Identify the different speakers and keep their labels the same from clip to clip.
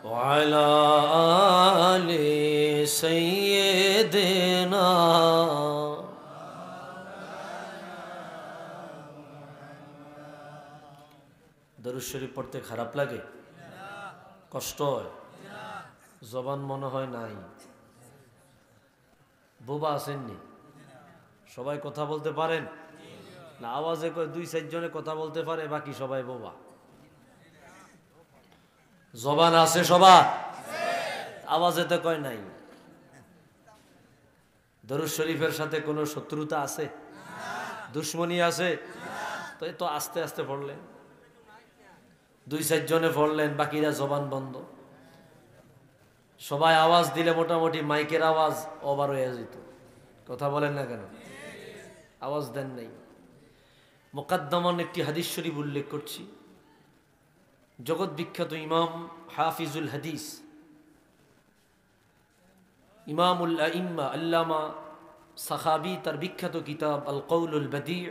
Speaker 1: وعلى آل سيدنا দরুদ শরীফ পড়তে খারাপ লাগে? কষ্ট হয়? জবান মনে হয় নাই? বোবা আসেননি? সবাই কথা বলতে পারেন না? আওয়াজে কয় 2-4 জনে কথা বলতে পারে, বাকি সবাই বোবা। জবান আছে সবার, আওয়াজে তো কয় নাই। দরুদ শরীফের সাথে কোনো শত্রুতা আছে? দুশ্মনী আছে? তো এই তো আস্তে আস্তে পড়লেন, 2-4 জনে পড়লেন, বাকিরা জবান বন্ধ। সবাই আওয়াজ দিলে মোটামুটি মাইকের আওয়াজ ওভার হয়ে যেত। কথা বলেন না কেন? আওয়াজ দেন নাই। মুকাদ্দমান একটি হাদিস শরীফ উল্লেখ করছি। জগৎ বিখ্যাত ইমাম হাফিজুল হাদিস, ইমামুল আইম্মা আল্লামা সাখাবী তার বিখ্যাত কিতাব আল কওলুল বাদী'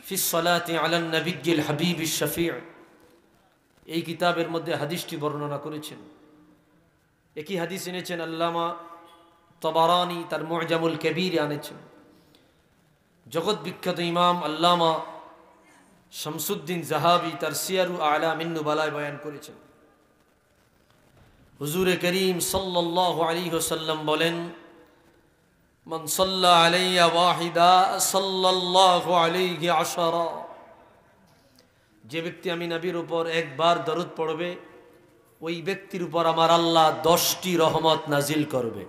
Speaker 1: ফি সলাতি আলান নবিয়্যিল হাবিবিশ শফী', এই কিতাবের মধ্যে হাদিসটি বর্ণনা করেছেন। একই হাদিস এনেছেন আল্লামা তাবারানী তার মু'জামুল কবীরে আনেছেন। জগৎ বিখ্যাত ইমাম আল্লামা শামসুদ্দিন যাহাবী তার সিয়ারু আ'লামিন নুবালায় বয়ান করেছেন। হুজুরে করিম সাল্লাল্লাহু আলাইহি ওয়াসাল্লাম বলেন, মান সাল্লা আলাইয়া ওয়াহিদা সাল্লাল্লাহু আলাইহি আশারা, যে ব্যক্তি আমি নবীর উপর একবার দরুদ পড়বে, ওই ব্যক্তির উপর আমার আল্লাহ 10টি রহমত নাজিল করবে।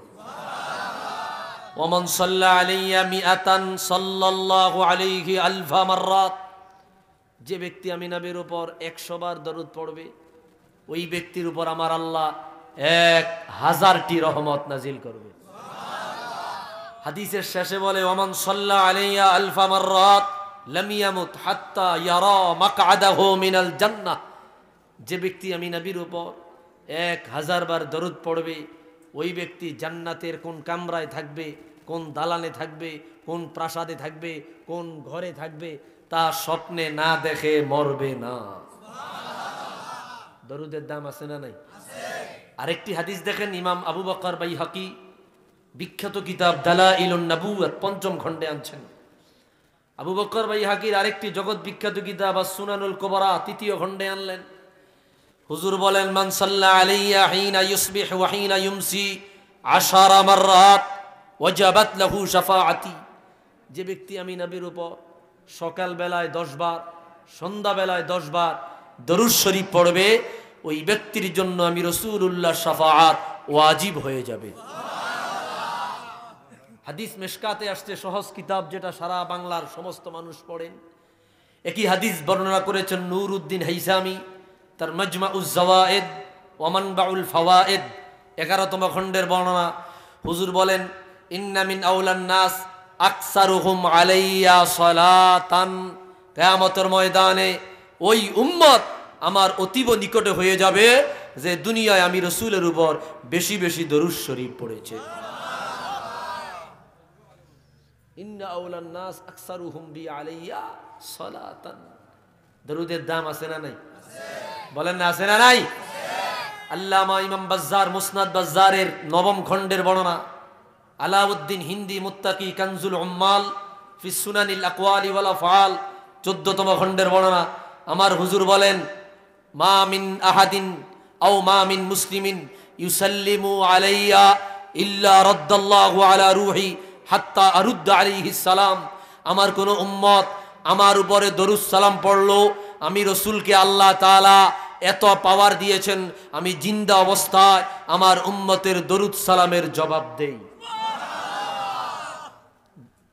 Speaker 1: ওয়া মান সাল্লা আলাইয়া মিআতান সাল্লাল্লাহু আলাইহি আলফা মাররাত, যে ব্যক্তি আমি নবীর উপর 100 বার দরুদ পড়বে, ওই ব্যক্তির উপর আমার আল্লাহ 1000টি রহমত নাজিল করবে। হাদিসের শেষে বলে, ওয়া মান সাল্লা আলাইয়া আলফা মাররাত লাম ইয়ামুত হাত্তা ইয়ারা মাকআদাহু মিনাল জান্নাহ, যে ব্যক্তি আমি নবীর উপর 1000 বার দরুদ পড়বে, ওই ব্যক্তি জান্নাতের কোন কামরায় থাকবে, কোন দালানে থাকবে, কোন প্রাসাদে থাকবে, কোন ঘরে থাকবে, তা স্বপ্নে না দেখে মরবে না। দরুদের দাম আছে না নাই? আরেকটি হাদিস দেখেন, ইমাম আবু বকর বাইহাকি বিখ্যাত কিতাব দালাইলুন নবুওয়াত 5ম খণ্ডে আনছেন। আবু বকর বাইহাকির আরেকটি জগৎ বিখ্যাত কিতাব আস-সুনানুল কুবরা 3য় খণ্ডে আনলেন। হুজুর বলেন, মান সাল্লা আলাইয়া হিনা ইউসবিহ ওয়া হিনা ইউমসি 10 মাররাত ওয়াজাবাত লাহু শাফাআতি, যে ব্যক্তি আমি নবীর উপর সকাল বেলায় 10 বার, সন্ধ্যা বেলায় 10 বার দরুদ শরীফ পড়বে, ওই ব্যক্তির জন্য আমি রাসূলুল্লাহ শাফাআত ওয়াজিব হয়ে যাবে। হাদিস মিশকাতে আসছে, সহজ কিতাব যেটা সারা বাংলার সমস্ত মানুষ পড়েন। একই হাদিস বর্ণনা করেছেন নূরউদ্দিন হাইসামি তার মাজমাউজ জাওয়ায়েদ ওয়া মানবাউল ফাওয়ায়েদ 11তম খণ্ডের বর্ণনা। হুজুর বলেন, ইন্না মিন আউলান নাস আকসারুহুম আলাইয়া সালাতান, কিয়ামতের ময়দানে ওই উম্মত আমার অতীব নিকটে হয়ে যাবে যে দুনিয়ায় আমি রাসূলের উপর বেশি বেশি দরুদ শরীফ পড়েছে। ইন্না আউলান নাস আকসারুহুম বি আলাইয়া সালাতান, দরুদের দাম আছে না নাই? বলেন না, আছে না নাই? আল্লামা ইমাম বাজ্জার মুসনাদ বাজ্জারের 9ম খণ্ডের বর্ণনা, আলাউদ্দিন হিন্দি মুত্তাকি কানজুল উম্মাল ফি সুনানিল আকওয়ালি ওয়াল আফআল 14তম খণ্ডের বর্ণনা। আমার হুজুর বলেন, মা মিন আহাদিন আও মা মিন মুসলিমিন ইউসাল্লিমু আলাইয়া ইল্লা রাদ্দাল্লাহু আলা রূহি হাত্তা আরুদ্দা আলাইহিস সালাম, আমার কোন উম্মত আমার উপরে দরুদ সালাম পড়লো, আমি রসুলকে আল্লাহ তাআলা এত পাওয়ার দিয়েছেন, আমি জিন্দা অবস্থায় আমার উম্মতের দরুদ সালামের জবাব দেই।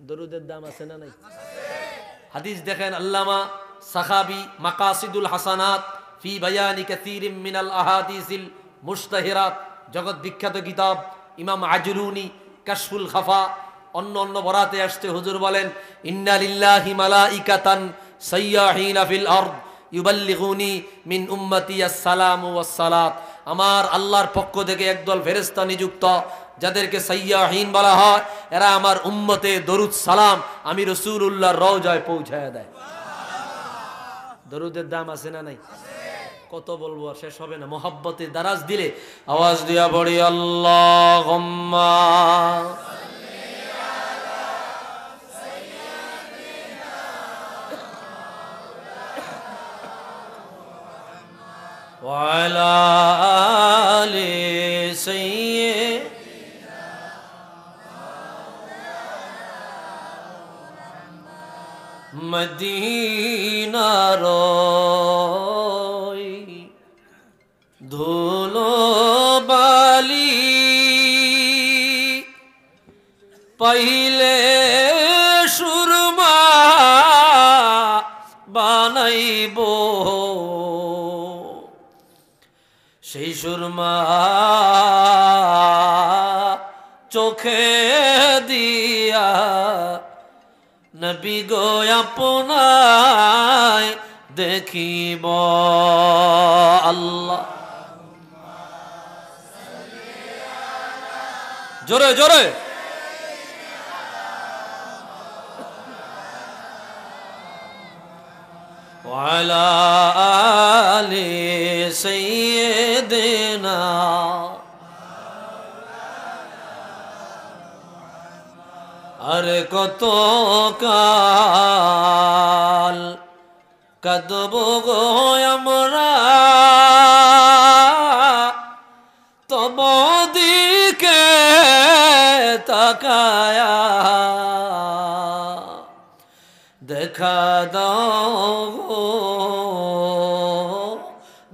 Speaker 1: দরুদের দাম আছে না নাই? হাদিস দেখেন, আল্লামা সাখাবী মাকাসিদুল হাসানাত ফি বায়ানি কাসীরিম মিনাল আহাদিসিল মুশতাহিরাত, জগৎ বিখ্যাত কিতাব ইমাম আজরুনি কাশফুল খাফা, অন্য বরাতে আসছে। হুজুর বলেন, ইন্না লিল্লাহি মালাইকাতান সাইয়াহিনা ফিল আরদ ইউবাল্লিগুনি মিন উম্মতি আসসালাম ওয়াস সালাত, আমার আল্লাহর পক্ষ থেকে একদল ফেরেশতা নিযুক্ত, যাদেরকে সাইয়াহিন বলা হয়, এরা আমার উম্মতে দরুদ সালাম আমি রাসূলুল্লাহর রওজায় পৌঁছায় দেয়। দরুদের দাম আছে না নাই? কত বলবো আর শেষ হবে না। মোহাব্বতে দারাজ দিলে আওয়াজ দিয়া পড়ি আল্লাহুম্মা ওয়া আলা আলি সাইয়্যিদিনা মদিনার ধুলো বালি পাইলে সুরমা বানাইব, সেই সুরমা চোখে দিয়া নবী গো আপনায় দেখিব। আল্লাহ জোরে জোরে ওয়ালা আলি সাইয়্যিদিনা আরে কত কাল কাঁদব গো আমরা তব দিকে তাকায়া, দেখা দাও গো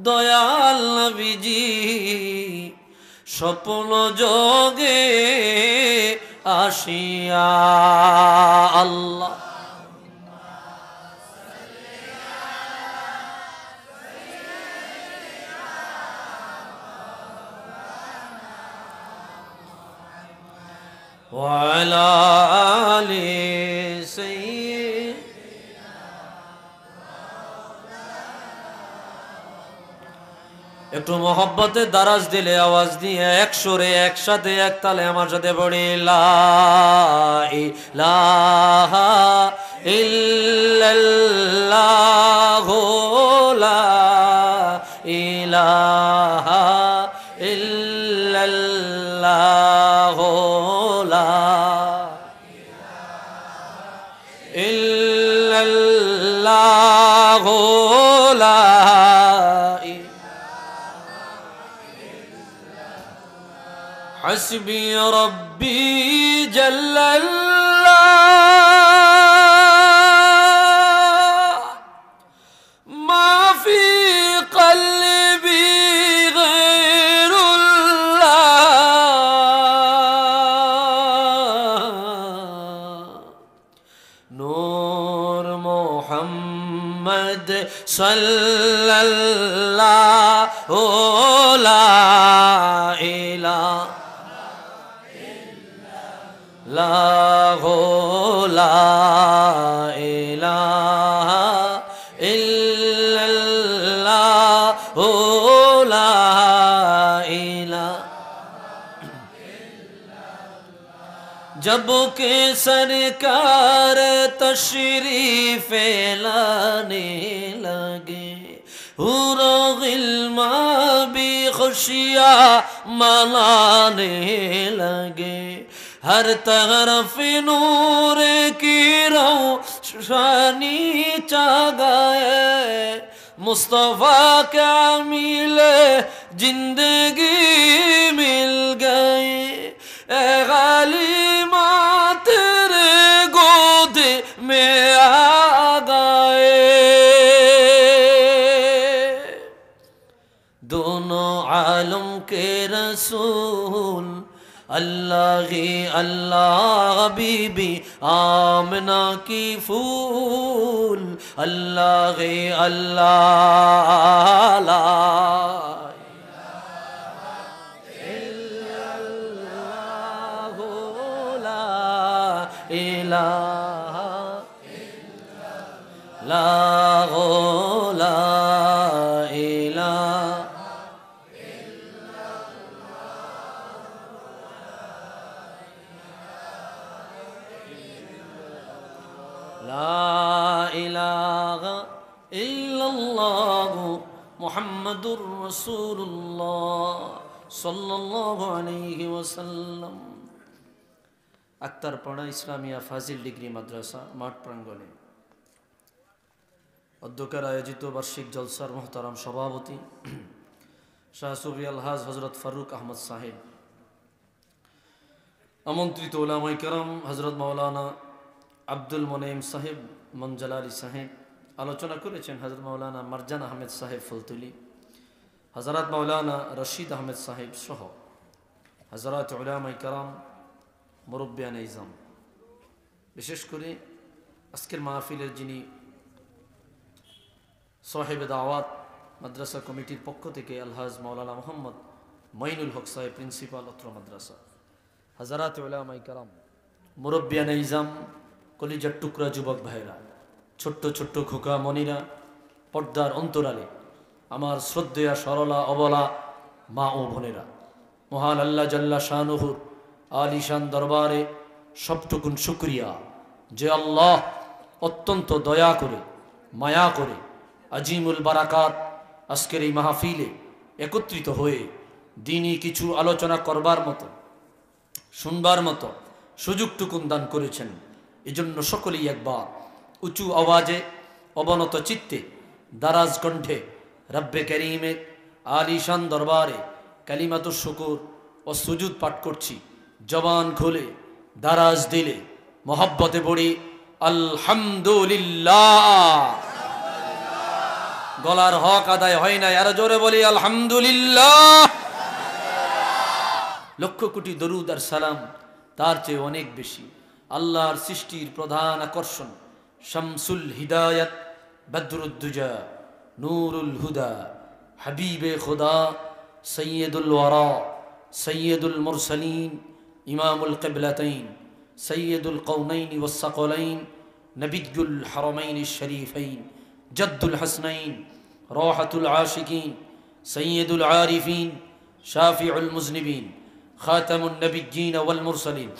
Speaker 1: দয়াল নবীজি স্বপ্ন যোগে আসিয়া। আল্লাহ ওয়া আলা আলি সাইয়্যিদিনা। একটু মোহব্বতে দারাজ দিলে আওয়াজ দিয়ে এক সুরে একসাথে এক তালে আমার সাথে পড়ি লা ইলাহা ইল্লাল্লাহু লা ইলাহা ইল্লাল্লাহু লা ইল্লাল্লাহু লা حسبي ربي جل الله ما في قلبي غير الله نور محمد صلى الله لا إله لا إله إلا الله لا إله जब के सरकार तशरीफ लाने लगे हुरो गिल्मा भी खुशियाँ मनाने लगे हर तरफ नूर की रोशनी छा गए मुस्तफा क्या मिले जिंदगी मिल गई ए गालिमा तेरे गोद में आ गए दोनों आलम के रसूल अल्लाह ही अल्लाह बीबी आमना की फूल अल्लाह ही अल्लाह ला इल्लल्लाहु ला इलाहा इल्लल्लाहु ला इलाहा ला इलाहा इल्लल्लाहु মুহাম্মাদুর রাসূলুল্লাহ সাল্লাল্লাহু আলাইহি ওয়াসাল্লাম। আক্তারপাড়া ইসলামিয়া ফাজিল ডিগ্রি মাদ্রাসা মাঠ প্রাঙ্গণে অধ্যক্ষের আয়োজিত বার্ষিক জলসার মোহতারাম সভাপতি শাহ সুফি আলহাজ হজরত ফারুক আহমদ সাহেব, আমন্ত্রিত উলামায়ে কেরাম হজরত মাওলানা আব্দুল মোনেম সাহেব মঞ্জালারি সাহেব, আলোচনা করেছেন হজরত মাওলানা মারজান আহমেদ সাহেব ফুলতুলি, হজরত মাওলানা রশিদ আহমেদ সাহেব সহ হজরত উলামায়ে কেরাম, মুরব্বিয়ান ইজাম। বিশেষ করে আজকের মাহফিলের যিনি সাহেবে দাওয়াত মাদ্রাসা কমিটির পক্ষ থেকে আলহাজ মাওলানা মোহাম্মদ মাইনুল হক সাহেব, প্রিন্সিপাল অত্র মাদ্রাসা, হযরত উলামায়ে কেরাম, মুরব্বিয়ান ইজাম, কলিজার টুকরা যুবক ভাইরা, ছোট্ট ছোট্ট খোকা মনিরা, পর্দার অন্তরালে আমার শ্রদ্ধেয়া সরলা অবলা মা ও বোনেরা, মহান আল্লাহ জাল্লা শানুহুর আলিশান দরবারে সবটুকুন শুকরিয়া যে আল্লাহ অত্যন্ত দয়া করে মায়া করে আজিমুল বারাকাত আজকের এই মাহফিলে একত্রিত হয়ে দিনই কিছু আলোচনা করবার মতো শুনবার মতো সুযোগটুকুন দান করেছেন। এজন্য সকলেই একবার উঁচু আওয়াজে অবনত চিত্তে দারাজ কণ্ঠে রব্বে করিমের আলিশান দরবারে কালিমাতুশ শুকুর ও সুজুদ পাঠ করছি। জবান খুলে দারাজ দিলে মোহাব্বতে পড়ি আলহামদুলিল্লাহ। গলার হক আদায় হয় না, আরো জোরে বলি আলহামদুলিল্লাহ। লক্ষ কোটি দরুদ আর সালাম তার চেয়ে অনেক বেশি। আল্লাহর সৃষ্টির প্রধান আকর্ষণ, শামসুল হিদায়াত, বদরুদ্দুজা, নূরুল হুদা, হাবিবে খুদা, সৈয়দুল ওয়ারা, সৈয়দুল মুরসালিন, ইমামুল কিবলাতাইন, সৈয়দুল কওনাইন ওয়াস সাকলাইন, নবিয়ুল হারামাইন শরীফাইন, জদ্দুল হাসনাইন, রাহাতুল আশিকিন, সৈয়দুল আরিফিন, শাফিউল মুজনিবিন, খাতামুন নবিয়্যিন ওয়াল মুরসালিন,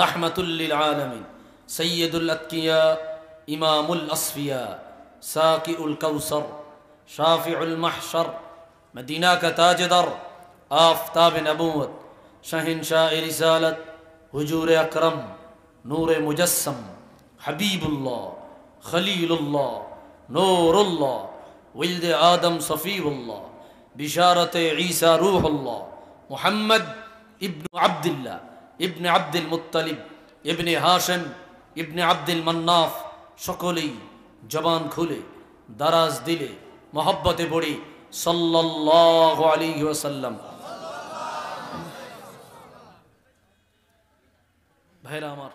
Speaker 1: রাহমাতুল লিল আলামিন, সৈয়দুল আতকিয়া, ইমামুল আসফিয়া, সাকিউল কাউসার, শাফিউল মাহশর, মদিনা কা তাজদার, আফতাব নবুয়ত, शहंशाह रिसालत, हुजूर अकरम, नूर मुजस्सम, हबीबुल्लाह, खलीलुल्लाह, नूरुल्लाह, विल्द आदम सफ़ीउल्लाह, बिशारत ईसा रूहुल्लाह, मुहम्मद इब्न अब्दुल्लाह इब्न अब्दुल मुत्तलिब इब्न हाशिम इब्न अब्दुल मन्नाफ। सकलेई जबान खुले दाराज दिले मोहब्बते पड़ी सल्लल्लाहु अलैहि वसल्लम। ভাইরা আমার,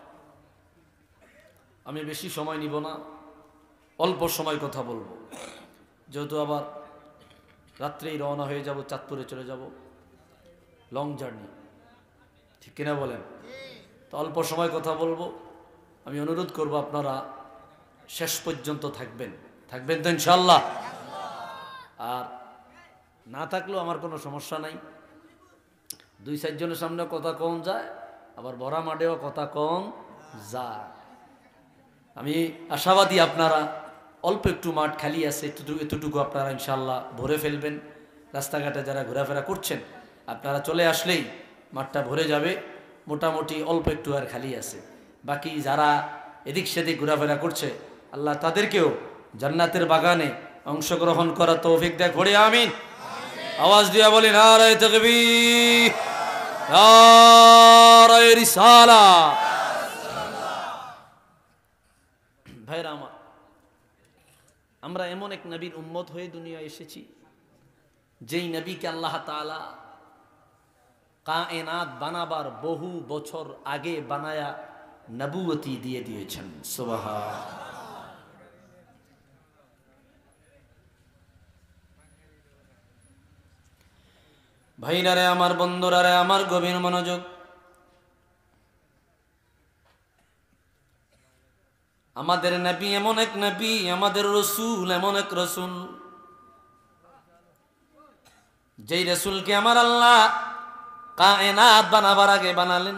Speaker 1: আমি বেশি সময় নিব না, অল্প সময় কথা বলবো, যেহেতু আবার রাত্রেই রওনা হয়ে যাব, চাঁদপুরে চলে যাব, লং জার্নি, ঠিক কিনা বলেন? তো অল্প সময় কথা বলবো। আমি অনুরোধ করব আপনারা শেষ পর্যন্ত থাকবেন তো ইনশাআল্লাহ। আর না থাকলেও আমার কোনো সমস্যা নাই, 2-4 জনের সামনে কথা কম যায়, আবার বড়া মাঠেও কথা কম যায়। আমি আশাবাদী আপনারা অল্প একটু মাঠ খালি আছে, এতটুকু আপনারা ইনশাআল্লাহ ভরে ফেলবেন। রাস্তাঘাটে যারা ঘোরাফেরা করছেন আপনারা চলে আসলেই মাঠটা ভরে যাবে। মোটামুটি অল্প একটু আর খালি আছে, বাকি যারা এদিক সেদিক ঘোরাফেরা করছে আল্লাহ তাদেরকেও জান্নাতের বাগানে অংশগ্রহণ করার তৌফিক দেয়। পড়ে আমিন। আওয়াজ দিয়ে বলি নারায়ে তাকবীর, নারায়ে রিসালাত। ভাইরা আমার, আমরা এমন এক নবীর উম্মত হয়ে দুনিয়া এসেছি যেই নবীকে আল্লাহ তাআলা কায়নাত বানাবার বহু বছর আগে বানায়া নবুয়তি দিয়ে দিয়েছেন। সুবহান। ভাইরারে আমার, বন্ধুরারে আমার, গভীর মনোযোগ। আমাদের নবী এমন এক নবী, আমাদের রসুল এমন এক রসুল, যেই রসুলকে আমার আল্লাহ কায়নাত বানাবার আগে বানালেন,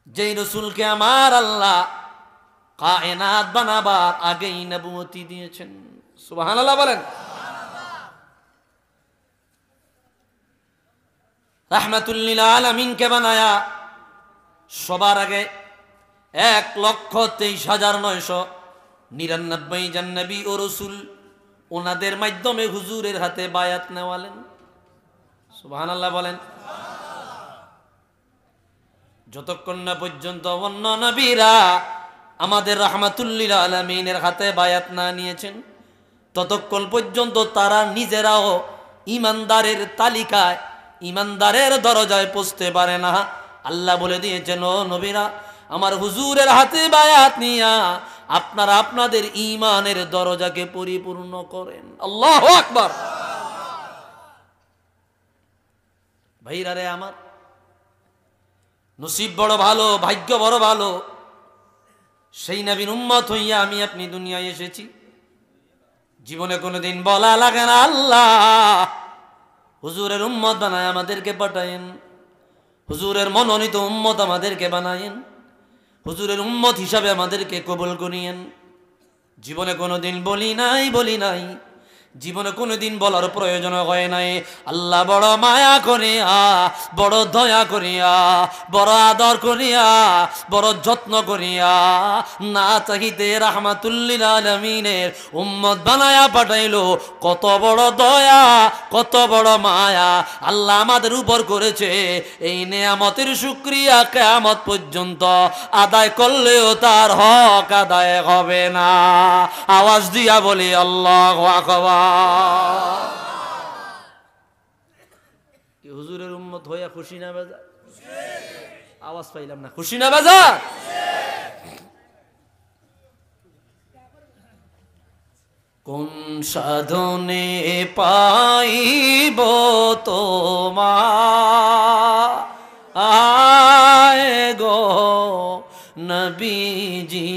Speaker 1: যেই রসুলকে আমার আল্লাহ কায়নাত বানাবার আগেই নবুয়তি দিয়েছেন। সুবহানাল্লাহ বলেন। রাহমাতুল লিল আলামিনকে বানায়া সবার আগে 1,23,999 জন নবী ও রাসূল ওনাদের মাধ্যমে হুজুরের হাতে বায়াত নেওয়ালেন। সুবহানাল্লাহ বলেন। যতক্ষণ না পর্যন্ত অন্য নবীরা আমাদের রাহমাতুল লিল আলামিনের হাতে বায়াত না নিয়েছেন, ততক্ষণ পর্যন্ত তারা নিজেরাও ঈমানদারের তালিকায়, ঈমানদারের দরজায় পৌঁছতে পারে না। আল্লাহ বলে দিয়েছেন, ও নবীরা, আমার হুজুরের হাতে বায়াত নিয়া আপনারা আপনাদের ঈমানের দরজাকে পরিপূর্ণ করেন। আল্লাহু আকবার। ভাইরা রে আমার, নসিব বড় ভালো, ভাগ্য বড় ভালো, সেই নবীর উম্মত হইয়া আমি আপনি দুনিয়ায় এসেছি। জীবনে কোনোদিন বলা লাগে না আল্লাহ হুজুরের উম্মত বানায় আমাদেরকে পাঠায়েন, হুজুরের মনোনীত উম্মত আমাদেরকে বানায়েন, হুজুরের উম্মত হিসাবে আমাদেরকে কবুল করিয়েন। জীবনে কোনোদিন বলি নাই, জীবনে কোনোদিন বলার প্রয়োজন হয় নাই। আল্লাহ বড় মায়া করিয়া, বড় দয়া করিয়া, বড় আদর করিয়া, বড় যত্ন করিয়া না চাহিতে রাহমাতুল লিল আলামিনের উম্মত বানায়া পাঠাইলো। কত বড় দয়া, কত বড় মায়া আল্লাহ আমাদের উপর করেছে। এই নেয়ামতের শুকরিয়া কিয়ামত পর্যন্ত আদায় করলেও তার হক আদায় হবে না। আওয়াজ দিয়া বলি আল্লাহু আকবার। কি হুজুরের উম্মত হইয়া খুশি না বাজার? আওয়াজ পাইলাম না। খুশি না বাজার? কোন সাধনে পাইব তোমায় গো নবীজি,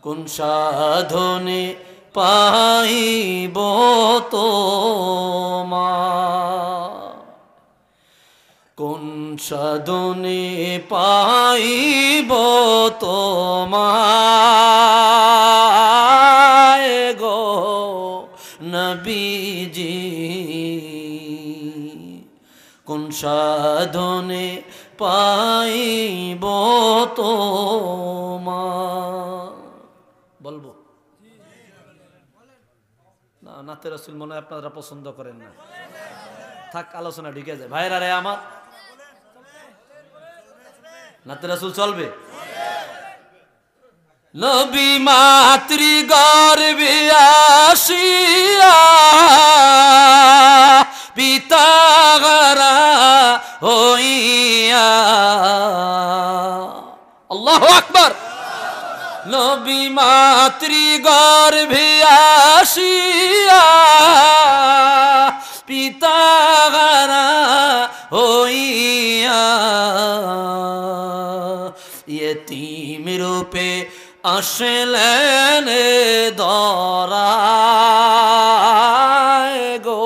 Speaker 1: কোন সাধনে পাইব তোমায়, কোন সাধনে পাইব তোমায় গো নবীজি, কোন সাধনে পাইব তোমায়। বলবো না? নাতে রাসূল মনে হয় আপনারা পছন্দ করেন না। থাক, আলোচনা ঢুকে যায়। ভাইরা রে আমার, নাতে রাসূল চলবে? নবী মাতৃ গর্ভে আসিয়া পিতা হারা হইয়া, আল্লাহু আকবার। নবী মাতৃ গর্ভে আসিয়া পিতা হারা হইয়া ইয়তীম রূপে আসলেন ধরায় গো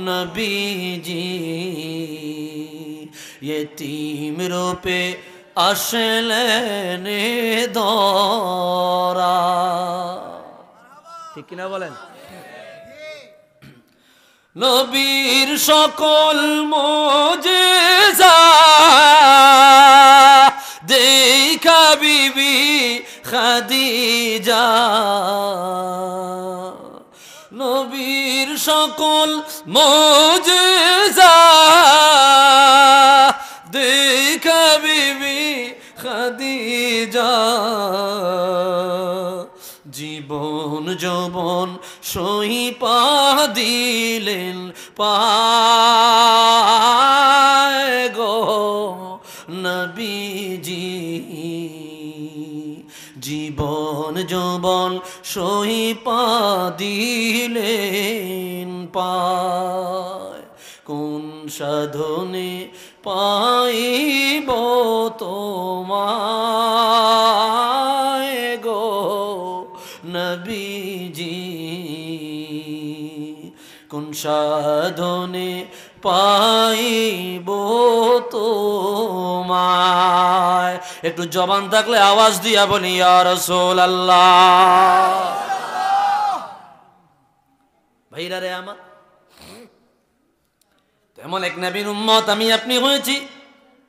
Speaker 1: নবীজি, ইয়তীম রূপে আসলেন ধরা। ঠিক কিনা বলেন? নবীর সকল মুজিজা দেখা বিবি খাদিজা, নবীর সকল মুজিজা দেখা বিবি খাদিজা, জীবন যৌবন সহিপা দিলেন পায় গো নবীজি, জীবন যৌবন সহিপা দিলেন পায়। কোন সাধনে পাইব তোমায় গো নবীজি, কোন সাধনে পাইব তোমায়। একটু জবান থাকলে আওয়াজ দিয়া বলি ইয়া রাসূলুল্লাহ। ভাইরা রে আমার, এমন এক নবীর উম্মত আমি আপনি হয়েছি,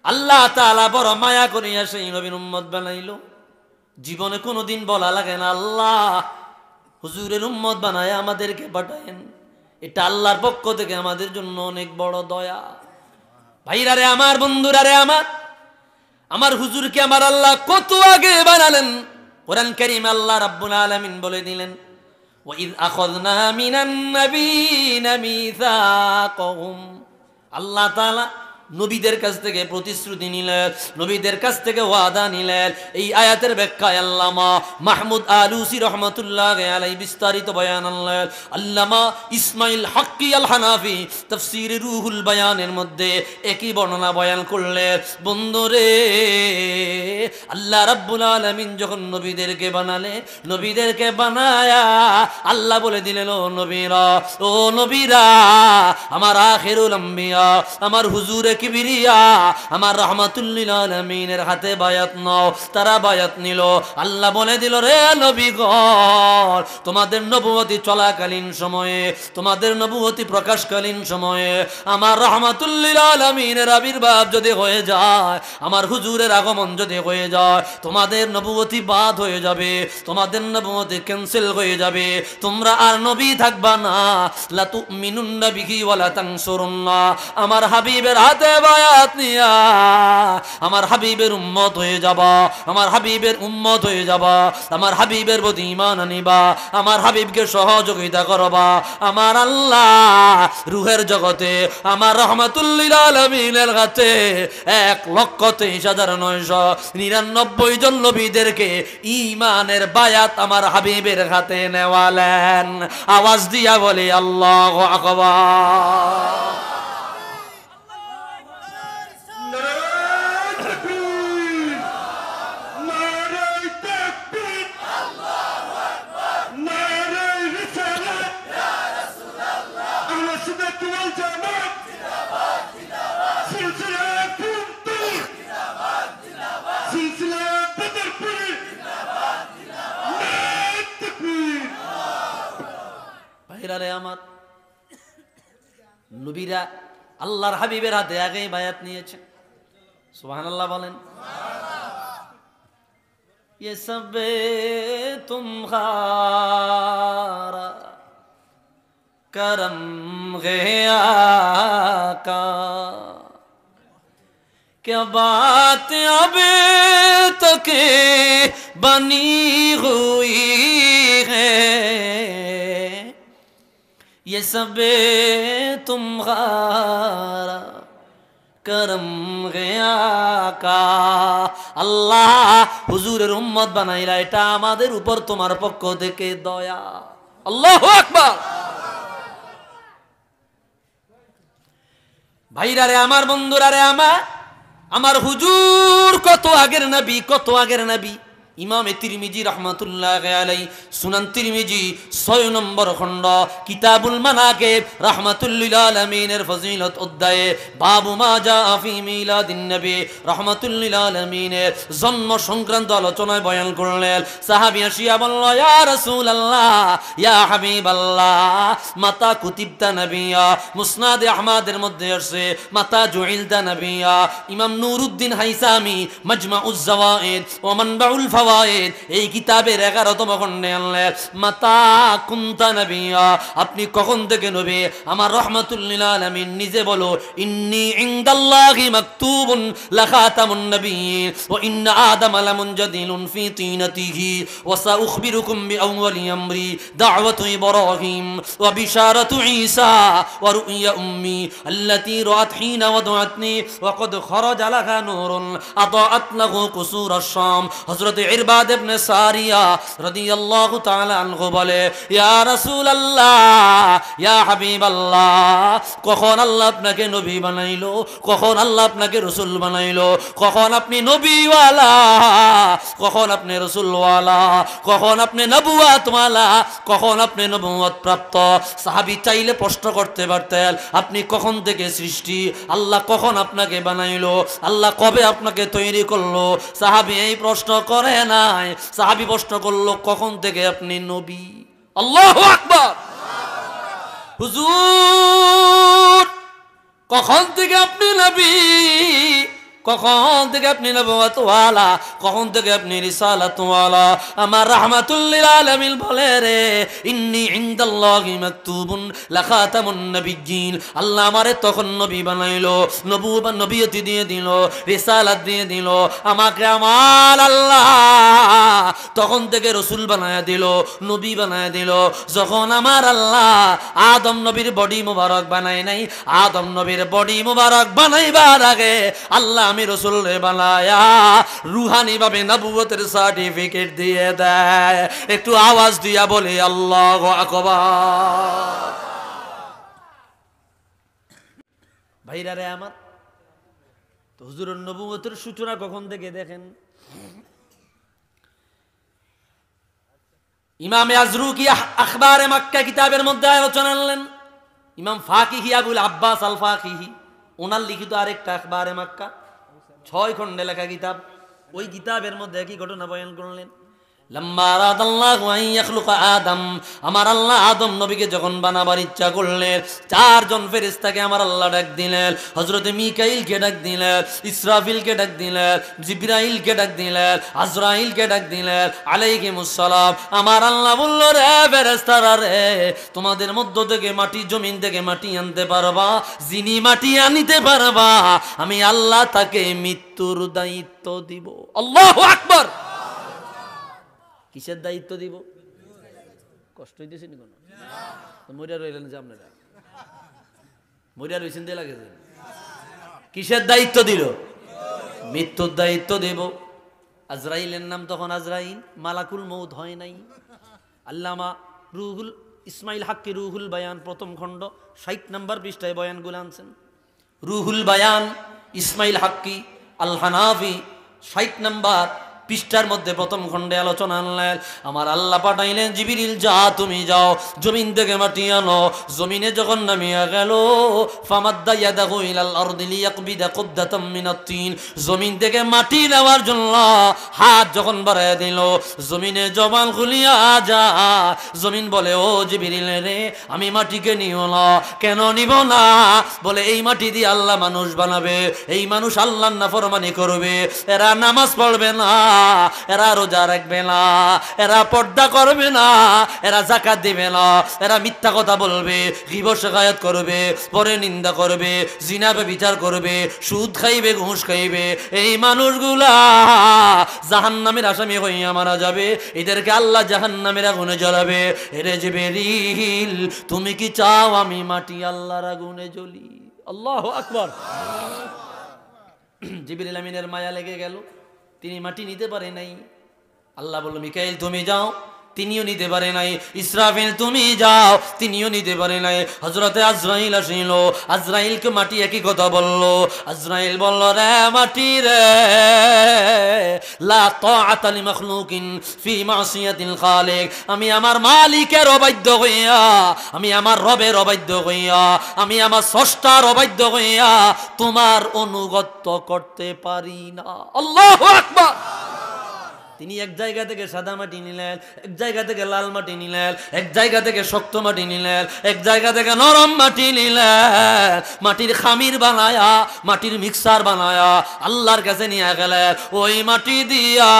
Speaker 1: আল্লাহ তাআলা বড় মায়া করিয়া সেই নবীর উম্মত বানাইল। জীবনে কোনোদিন বলা লাগে না আল্লাহ হুজুরের উম্মত বানায় আমাদেরকে পাঠায়েন। এটা আল্লাহর পক্ষ থেকে আমাদের জন্য অনেক বড় দয়া। ভাইরা রে আমার, বন্ধুরা রে আমার হুজুরকে আমার আল্লাহ কত আগে বানালেন। কোরআন কারীম আল্লাহ রাব্বুল আলামিন বলে দিলেন, ওয়াইদ আখাযনা মিনান নাবিয়িনা মিসাকাহুম। আল্লাহ তাআলা নবীদের কাছ থেকে প্রতিশ্রুতি নিলেন, নবীদের কাছ থেকে ওয়াদা নিলেন। এই আয়াতের ব্যাখ্যায় আল্লামা মাহমুদ আলুসি রহমতুল্লাহ আলাইহি বিস্তারিত বয়ান আনলেন। আল্লামা ইসমাইল হাক্কি আল হানাফি তাফসীর রুহুল বায়ানের মধ্যে একই বর্ণনা বয়ান করলেন। বন্ধুরে, আল্লাহ রাব্বুল আলামিন যখন নবীদেরকে বানালে, নবীদেরকে বানায়া আল্লাহ বলে দিলেন, ও নবীরা, ও নবীরা, আমার আখিরুল আম্বিয়া, আমার হুজুরে কিবরিয়া, আমার রাহমাতুল লিল আলামিনের হাতে বায়াত নাও। তারা বায়াত নিল। আল্লাহ বলে দিল, রে নবীগণ, তোমাদের নবুয়তি চলাকালীন সময়ে, তোমাদের নবুয়তি প্রকাশকালীন সময়ে আমার রাহমাতুল লিল আলামিনের আবির্ভাব যদি হয়ে যায়, আমার হুজুরের আগমন যদি হয়ে যায়, তোমাদের নবুয়তি বাদ হয়ে যাবে, তোমাদের নবুয়তি ক্যান্সেল হয়ে যাবে, তোমরা আর নবী থাকবা না। লা তুমিনুন্না বিহি ওয়া লা তানসুরুন্না। আমার হাবিবের হাতে বায়াত নিয়া আমার হাবিবের উম্মত হয়ে যাবা, আমার হাবিবের উম্মত হয়ে যাবা, আমার হাবিবের প্রতি ঈমান আনিবা, আমার হাবিবকে সহযোগিতা করবা। আমার আল্লাহ রূহের জগতে আমার রাহমাতুল লিল আলামিনের কাছে 1,23,999 জন নবীদেরকে ঈমানের বায়াত আমার হাবিবের হাতে নেওয়ালেন। আওয়াজ দিয়া বলি আল্লাহু আকবার। আমার নবীরা আল্লাহর হাবিবের হাতে আগেই বায়াত নিয়েছেন। সুবহানাল্লাহ বলেন। ये सब तुम्हारा करम गया का, क्या बात अभी तक बनी हुई है, ये सब तुम्हारा करम गया का। আল্লাহ হুজুরের উম্মত বানাইলা, এটা আমাদের উপর তোমার পক্ষ থেকে দয়া। আল্লাহু আকবার। ভাইরা রে আমার, বন্ধুরা রে আমার হুজুর কত আগের নবী, কত আগের নবী। ইমামে তিরমিজি রহমাতুল্লাহি আলাইহি সুনান তিরমিজি 6 নম্বর খণ্ড কিতাবুল মানাকিব রাহমাতুল লিল আলামিনের ফজিলত অধ্যায়ে বাবু মা জা ফি মিলাদিন নবী রাহমাতুল লিল আলামিনের জন্ম সংক্রান্ত আলোচনায় বয়ান করলেন। সাহাবী আসিয়া বলল, ইয়া রাসূলুল্লাহ, ইয়া হাবিবাল্লাহ, মাতা কুতিবতা নবিয়া। মুসনাদে আহমদের মধ্যে আছে মাতা জুইলতা নবিয়া। ইমাম নুরউদ্দিন হাইসামি মাজমাউজ জাওয়াইদ ওয়া মানবাউল এই কিতাবের 11তম খণ্ডে আনলেন, মাতা কুনতা নবিয়া, আপনি কখন থেকে নবী? আমার রাহমাতুল লিল আলামিন নিজে বলো, ইন্নী ইনদাল্লাহি মাকতুবুন লাখাতামুন নবিয়্যিন ওয়া ইন্না আদম লামুনজাদিলুন ফি তিনাতিহি ওয়া সাউখবিরুকুম বিআউয়ালি আমরি দাওয়াতু ইব্রাহিম ওয়া বিশারাতু ঈসা ওয়া রুইয়া উম্মি আল্লাতী রাআত হিনা ওয়াদাতনি ওয়া কদ খরাজা লাহা নূরুন আদাআত লাহু কুসুর আশ-শাম। হযরত ইরবাদ ইবনে সারিয়া রাদিয়াল্লাহু তাআলা আনহু বলে, ইয়া রাসূলুল্লাহ, ইয়া হাবিবাল্লাহ, কখন আল্লাহ আপনাকে নবী বানাইলো, কখন আল্লাহ আপনাকে রাসূল বানাইলো, কখন আপনি নবীওয়ালা, কখন আপনি রাসূলওয়ালা, কখন আপনি নবুয়াতওয়ালা, কখন আপনি নবুয়ত প্রাপ্ত? সাহাবী চাইলে প্রশ্ন করতে পারতেন, আপনি কখন থেকে সৃষ্টি, আল্লাহ কখন আপনাকে বানাইলো, আল্লাহ কবে আপনাকে তৈরি করলো? সাহাবী এই প্রশ্ন করে নাই, সাহাবী প্রশ্ন করলো, কখন থেকে আপনি নবী? আল্লাহু আকবার। হুজুর কখন থেকে আপনি নবী, কখন থেকে আপনি নবুয়ত ওয়ালা, কখন থেকে আপনি রিসালাত ওয়ালা। আমার রাহমাতুল লিল আলামিন বলে রে, ইন্নী ইনদাল্লাহি মাকতুবুন লাখাতামুন নবিয়্যিন। আল্লাহ আমারে তখন নবী বানাইলো, নবিয়তি দিয়ে দিল, রিসালাত দিয়ে দিল আমাকে। আমার আল্লাহ তখন থেকে রসুল বানায়া দিল, নবী বানায়া দিল। যখন আমার আল্লাহ আদম নবীর বডি মুবারক বানায় নাই, আদম নবীর বডি মুবারক বানাইবার আগে আল্লাহ আমি রসুল রে বানায়া রুহানি ভাবে নবুয়তের সার্টিফিকেট দিয়ে দেয়। একটু আওয়াজ দিয়া বলি আল্লাহু আকবার। ভাইরা রে আমার, তো হুজুরের নবুয়তের সূচনা কখন থেকে দেখেন। ইমাম আজরুকি আখবারে মক্কা কিতাবের মধ্যে আলোচনা আনলেন। ইমাম ফাকিহি আবুল আব্বাস আল ফাকিহি ওনার লিখিত আরেকটা আখবারে মক্কা 6 খণ্ডে লেখা কিতাব, ওই কিতাবের মধ্যে একই ঘটনা বয়ান করলেন। লাম্মা আরাদাল্লাহু আন ইয়াখলুকা আদম, আমার আল্লাহ আদম নবীকে যখন বানাবার ইচ্ছা করলেন, 4 জন ফেরেশতাকে আমার আল্লাহ ডাক দিলেন। হযরতে মিকাইলকে ডাক দিলেন, ইসরাফিলকে ডাক দিলেন, জিবরাইলকে ডাক দিলেন, আজরাইলকে ডাক দিলেন আলাইহিমুস সালাম। আমার আল্লাহ বলল, রে ফেরেশতারা রে, তোমাদের মধ্য থেকে মাটি, জমিন থেকে মাটি আনতে পারবা, যিনি মাটি আনিতে পারবা আমি আল্লাহ তাকে মৃত্যুর দায়িত্ব দিব। আল্লাহু আকবার। কিসের দায়িত্ব দিব? কষ্ট হইতেছে নি কোনো? মরিয়া রইলেন যে আপনারা মরিয়া রইছেন দিয়ে লাগে। কিসের দায়িত্ব দিল? মৃত্যুর দায়িত্ব দেব। আজরাইলের নাম তখন আজরাইল, মালাকুল মউত হয় নাই। আল্লামা রুহুল ইসমাইল হাক্কি রুহুল বায়ান প্রথম খণ্ড 60 নম্বর পৃষ্ঠায় বয়ানগুলো আনছেন। রুহুল বায়ান ইসমাইল হাক্কি আল হানাফি 60 নম্বর পৃষ্ঠার মধ্যে প্রথম খণ্ডে আলোচনা আনলেন। আমার আল্লাহ পাঠাইলেন, জিবরিল যা তুমি যাও জমিন থেকে মাটি আনো। জমিনে যখন নামিয়া গেল, ফামাদ্দা ইয়াদাহু ইলাল আরদি লিয়াকবিদা কুবদাতাম মিনাত তিন, জমিন থেকে মাটি নেওয়ার জন্য হাত যখন বাড়ায় দিল, জমিনে জবান খুলিয়া যা। জমিন বলে, ও জিবরিল রে, আমি মাটিকে নিও না। কেন নিব না? বলে এই মাটি দিয়ে আল্লাহ মানুষ বানাবে, এই মানুষ আল্লাহর নাফরমানি করবে, এরা নামাজ পড়বে না, এরা রোজা রাখবে না, এরা পর্দা করবে না, এরা যাকাত দিবে না, এরা মিথ্যা কথা বলবে, গীবত শিকায়াত করবে, পরে নিন্দা করবে, জিনা ব্যভিচার করবে, সুদ খাইবে, ঘুষ খাইবে। এই মানুষগুলা জাহান্নামের আসামি হইয়া মারা যাবে, এদেরকে আল্লাহ জাহান্নামের আগুনে জ্বালাবে। এরে জিবরিল, তুমি কি চাও আমি মাটি আল্লাহর আগুনে জ্বলি? আল্লাহু আকবার। জিবরিল আমিনের মায়া লেগে গেল, তিনি মাটি নিতে পারে নাই। আল্লাহ বলল, মিকাইল তুমি যাও, তিনিও নিতে পারে নাই। ইসরাফিল তুমি যাও, তিনিও নিতে পারে নাই। হযরতে আজরাইল আসিল, আজরাইলকে মাটি একই কথা বলল। আজরাইল বলল, রে মাটি রে, লা তাআতা লিমাখলুকিন ফি মাসিয়াতিল খালিক, আমি আমার মালিকের অবাধ্য হইয়া, আমি আমার রবের অবাধ্য হইয়া, আমি আমার স্রষ্টার অবাধ্য হইয়া তোমার অনুগত্য করতে পারি না। আল্লাহু আকবার। তিনি এক জায়গা থেকে সাদা মাটি নিলেন, এক জায়গা থেকে লাল মাটি নিলেন, এক জায়গা থেকে শক্ত মাটি নিলেন, এক জায়গা থেকে নরম মাটি নিলেন। মাটির খামির বানায়া, মাটির মিক্সার বানায়া আল্লাহর কাছে নিয়ে গেলেন। ওই মাটি দিয়া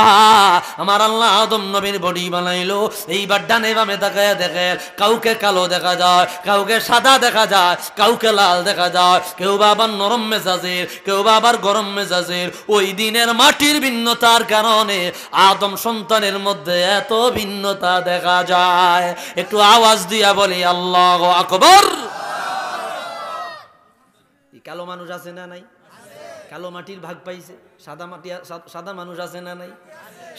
Speaker 1: আমার আল্লাহ আদম নবীর বডি বানাইলো। এইবার ডানে বামে তাকায়া দেখেন, কাউকে কালো দেখা যায়, কাউকে সাদা দেখা যায়, কাউকে লাল দেখা যায়, কেউ বা আবার নরম মেজাজের, কেউ বা আবার গরম মেজাজের। ওই দিনের মাটির ভিন্নতার কারণে আদম সন্তানের মধ্যে এত ভিন্নতা দেখা যায়। একটু আওয়াজ দিয়া বলি আল্লাহু আকবার। কালো মানুষ আছে না নাই? কালো মাটির ভাগ পাইছে। সাদা মানুষ আছে না নাই?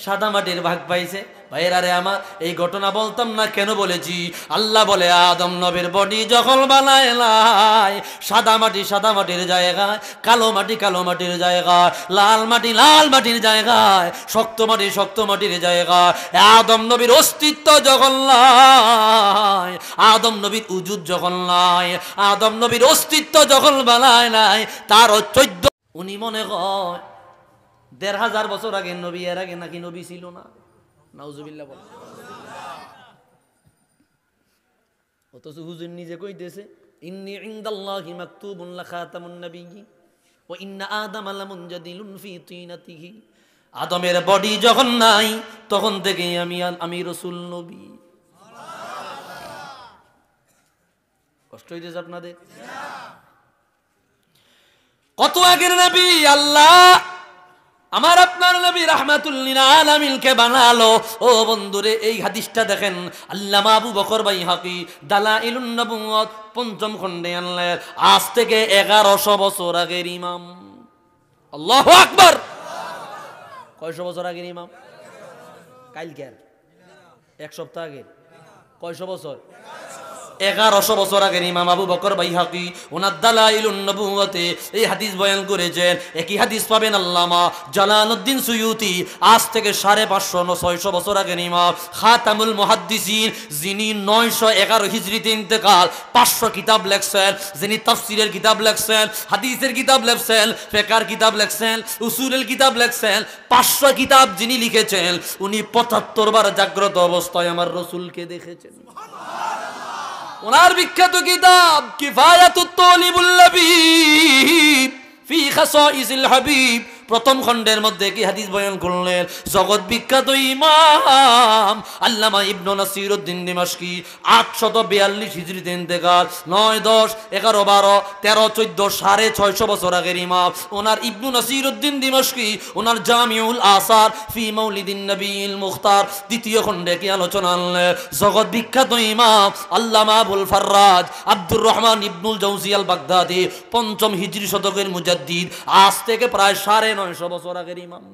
Speaker 1: সাদা মাটির ভাগ পাইছে। ভাইয়েরা রে আমার, এই ঘটনা বলতাম না কেন বলেছি? আল্লাহ বলে, আদম নবীর বডি যখন বানাইলাই, সাদা মাটি সাদা মাটির জায়গায়, কালো মাটি কালো মাটির জায়গায়, লাল মাটি লাল মাটির জায়গায়, শক্ত মাটি শক্ত মাটির জায়গায়। আদম নবীর অস্তিত্ব যখন নাই, আদম নবীর উজুদ যখন নাই, আদম নবীর অস্তিত্ব যখন বানায় নাই, তার 14 উনি মনে হয় 1500 বছর আগে নবী, এর আগে নাকি নবী ছিল না। নাউজুবিল্লাহ বলেন। অথচ হুজুর নিজে কইতেছে ইন্নী ইনদাল্লাহি মাকতুবুন লাখাতামুন নাবিয়্যিন ওয়া ইন্না আদামা লামুনজাদিলুন ফি তিনাতিহি। আদমের বডি যখন নাই তখন থেকে আমি রাসূল নবী। কষ্ট হইতেছে আপনাদের? কত আগের নবী আল্লাহ আমার আপনার নবী রাহমাতুল লিল আলামিনকে বানালো। ও বন্ধুরে, এই হাদিসটা দেখেন, আল্লামা আবু বকর বাইহাকি দালাইলুন নবুওয়াত পঞ্চম খণ্ডে আনলেন। আজ থেকে 1100 বছর আগের ইমাম। আল্লাহু আকবার। কয়শো বছর আগের ইমাম? কালকের, এক সপ্তাহ আগে। কয়শো বছর? 1100 বছর আগের ইমাম আবু বকর বাইহাকি ওনার দালাইলুন নবুওয়াতে এই হাদিস বয়ান করেছেন। একই হাদিস পাবেন আল্লামা জালালউদ্দিন সুয়ুতি আজ থেকে 550-600 বছর আগের ইমাম খাতামুল মুহাদ্দিসিন, যিনি 911 হিজরিতে ইন্তেকাল, 500 কিতাব লেখছেন, যিনি তাফসীরের কিতাব লেখছেন, হাদিসের কিতাব লেখছেন, ফিকহের কিতাব লেখছেন, উসুলের কিতাব লেখছেন, 500 কিতাব যিনি লিখেছেন, উনি 75 বার জাগ্রত অবস্থায় আমার রাসূলকে দেখেছেন। ওনার বিখ্যাত কিতাব কিফায়াতুত তালিবুল লাবিব ফি খাসাইসিল হাবিব প্রথম খণ্ডের মধ্যে কি হাদিস বয়ান করলেন। জগৎ বিখ্যাত ইমাম আল্লামা ইবনে নাসিরউদ্দিন দিমাশকি 842 হিজরিতে ইন্তেকাল, 9, 10, 11, 12, 13, 14 650 বছর আগের ইমাম। ওনার ইবনে নাসিরউদ্দিন দিমাশকি ওনার জামিউল আসার ফি মাউলিদিন নবীল মুখতার দ্বিতীয় খণ্ডে কি আলোচনা আনলেন। জগৎ বিখ্যাত ইমাম আল্লামা আবুল ফাররাজ আব্দুর রহমান ইবনুল জাওজি আল বাগদাদি 5ম হিজরি শতকের মুজাদ্দিদ, আজ থেকে প্রায় 950 বছর আগের ইমাম।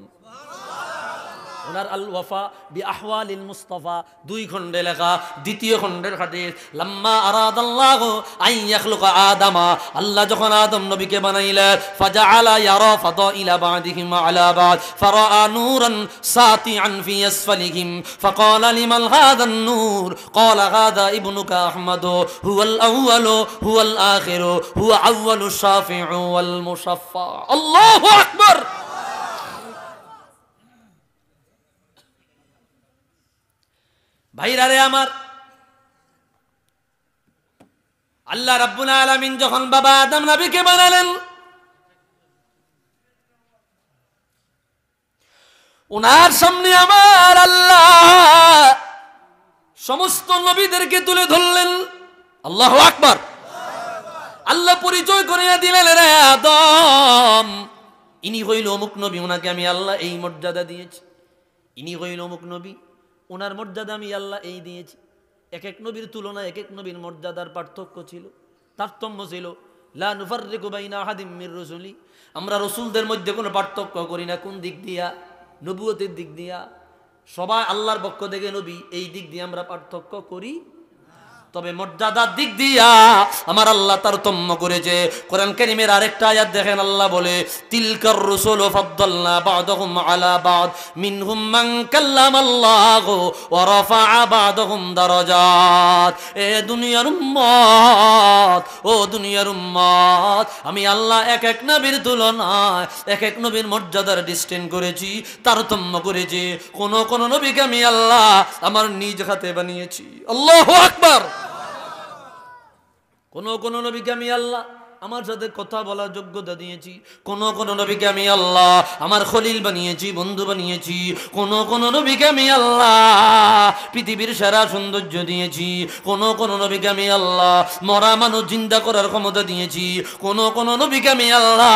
Speaker 1: ওনার আল ওয়াফা বি আহওয়ালিল মুস্তাফা 2 খণ্ডে লেখা, দ্বিতীয় খণ্ডের হাদিস। লাম্মা আরাদাল্লাহু আন ইয়াখলুকা আদামা, আল্লাহ যখন আদম নবীকে বানাইলেন, ফাজআলা ইয়ারা ফাদাইলা বা'দিহিম আলা বা'দ ফারাআ নূরান সাতিআন ফি আসফালিহিম ফাকালা লিমান হাযা নূর ক্বালা হাযা ইবনুকা আহমদ হুয়াল আউয়ালু হুয়াল আখিরু হুয়া আউয়ালুশ শাফিউ ওয়াল মুশাফফা। আল্লাহু আকবার। ভাইরা রে আমার, আল্লাহ রাব্বুল আলামিন যখন বাবা আদম নবীকে বানালেন, ওনার সামনে আমার আল্লাহ সমস্ত নবীদেরকে তুলে ধরলেন। আল্লাহু আকবার। আল্লাহ পরিচয় করিয়ে দিলেন, রে আদম, ইনি হইল অমুক নবী, ওনাকে আমি আল্লাহ এই মর্যাদা দিয়েছি। ইনি হইল অমুক নবী, ওনার মর্যাদা আমি আল্লাহ এই দিয়েছি। এক এক নবীর তুলনায় এক এক নবীর মর্যাদার পার্থক্য ছিল, তারতম্য ছিল। লা নুফাররিকু বাইনা আহাদিম মির রুসুলি, আমরা রসুলদের মধ্যে কোনো পার্থক্য করি না। কোন দিক দিয়া? নবুয়তের দিক দিয়া। সবাই আল্লাহর পক্ষ থেকে নবী, এই দিক দিয়ে আমরা পার্থক্য করি। তবে মর্যাদার দিক দিয়া আমার আল্লাহ তারতম্য করেছে। কোরআন কারীমের আরেকটা আয়াত দেখেন, আল্লাহ বলে তিলকার রুসুল ফাদ্দালনা বা'দাহুম আলা বা'দ মিনহুম মান কাল্লামাল্লাহু ওয়া রাফা'a বা'দাহুম দারাজাত। এ দুনিয়ার উম্মত, ও দুনিয়ার উম্মত, আমি আল্লাহ এক এক নবীর তুলনায় এক এক নবীর মর্যাদার ডিসটেন্স করেছি, তারতম্য করেছি। কোন নবীকে আমি আল্লাহ আমার নিজ হাতে বানিয়েছি। আল্লাহু আকবার। কোন নবীকে আমি আল্লাহ আমার সাথে কথা বলার যোগ্যতা দিয়েছি। কোন নবীকে আমি আল্লাহ আমার খলিল বানিয়েছি, বন্ধু বানিয়েছি। কোন নবীকে আমি আল্লাহ পৃথিবীর সেরা সৌন্দর্য দিয়েছি। কোন নবীকে আমি আল্লাহ মরা মানুষ জিন্দা করার ক্ষমতা দিয়েছি। কোন নবীকে আমি আল্লাহ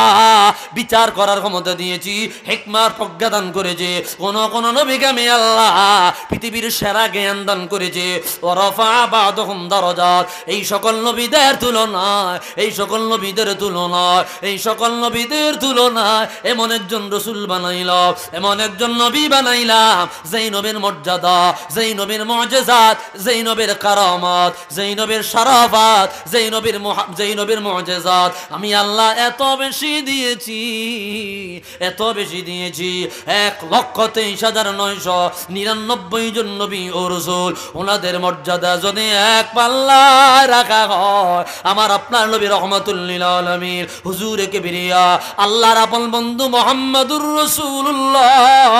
Speaker 1: বিচার করার ক্ষমতা দিয়েছি, হিকমার প্রজ্ঞা দান করেছে। কোন নবীকে আমি আল্লাহ পৃথিবীর সেরা জ্ঞান দান করেছে। ওয়া রাফা'a বা'দাহুম দারাজাত। এই সকল নবীদের তুলনায়, এই সকল নবীদের তুলনায়, এই সকল নবীদের তুলনায় এমন একজন রসুল বানাইলাম, এমন একজন নবী বানাইলাম, যেই নবীর মর্যাদা, যেই নবীর মুজিজাত, যেই নবীর কারামাত, যেই নবীর শারাফাত, যেই নবীর মুজিজাত আমি আল্লাহ এত বেশি দিয়েছি, এত বেশি দিয়েছি। 1,23,999 জন নবী ও রসুল, ওনাদের মর্যাদা যদি এক পাল্লায় রাখা হয়, আমার আপনার নবী রহমাতুল লিল আলামিন হুজুরে কিবরিয়া আল্লাহর আপন বন্ধু মুহাম্মদুর রাসূলুল্লাহ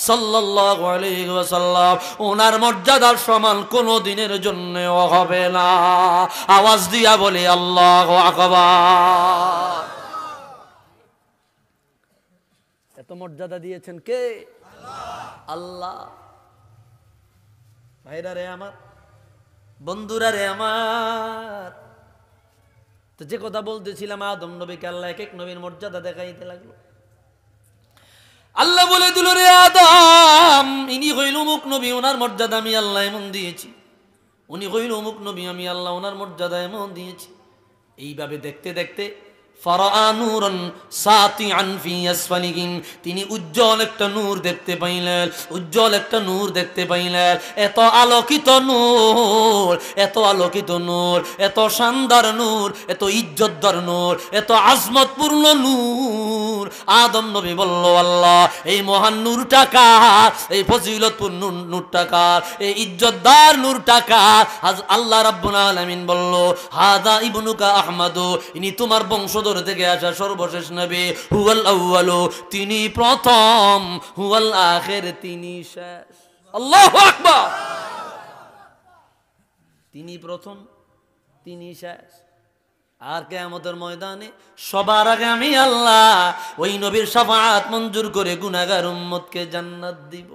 Speaker 1: সাল্লাল্লাহু আলাইহি ওয়াসাল্লাম ওনার মর্যাদার সমান কোনো দিনের জন্যও হবে না। আওয়াজ দিয়া বলি আল্লাহু আকবার। এত মর্যাদা দিয়েছেন কে? আল্লাহ। ভাইরা রে আমার, বন্ধুরা রে আমার, তো যে কথা বলতেছিলাম আদম নবীকে আল্লাহ এক এক নবীর মর্যাদা দেখাইতে লাগলো। আল্লাহ বলে দিল রে আদম ইনি হইল অমুক নবী, ওনার মর্যাদা আমি আল্লাহ এমন দিয়েছি। উনি হইল অমুক নবী, আমি আল্লাহ ওনার মর্যাদা এমন দিয়েছি। এইভাবে দেখতে দেখতে তিনি উজ্জ্বল একটা নূর দেখতে পাইলেন, উজ্জ্বল একটা নূর দেখতে পাইলেন। এত আলোকিত নূর, এত আলোকিত নূর, এত শানদার নূর, এত ইজ্জতদার নূর, এত আজমতপূর্ণ নূর। আদম নবী বলল আল্লাহ এই মহান নূরটা কার, এই ফজিলতপূর্ণ নূরটা কার, এই ইজ্জতদার নূরটা কার? আল্লাহ রাব্বুল আলামিন বলল হাদা ইবনুকা আহমদ, ইনি তোমার বংশধর থেকে আসা সর্বশেষ নবী। হুয়াল আউয়ালু, তিনি প্রথম, হুয়াল আখির, তিনি শেষ। আল্লাহু আকবার। তিনি প্রথম, তিনি শেষ। আর কিয়ামতের ময়দানে সবার আগে আমি আল্লাহ ওই নবীর শাফাআত মঞ্জুর করে গুনাহগার উম্মতকে জান্নাত দিব।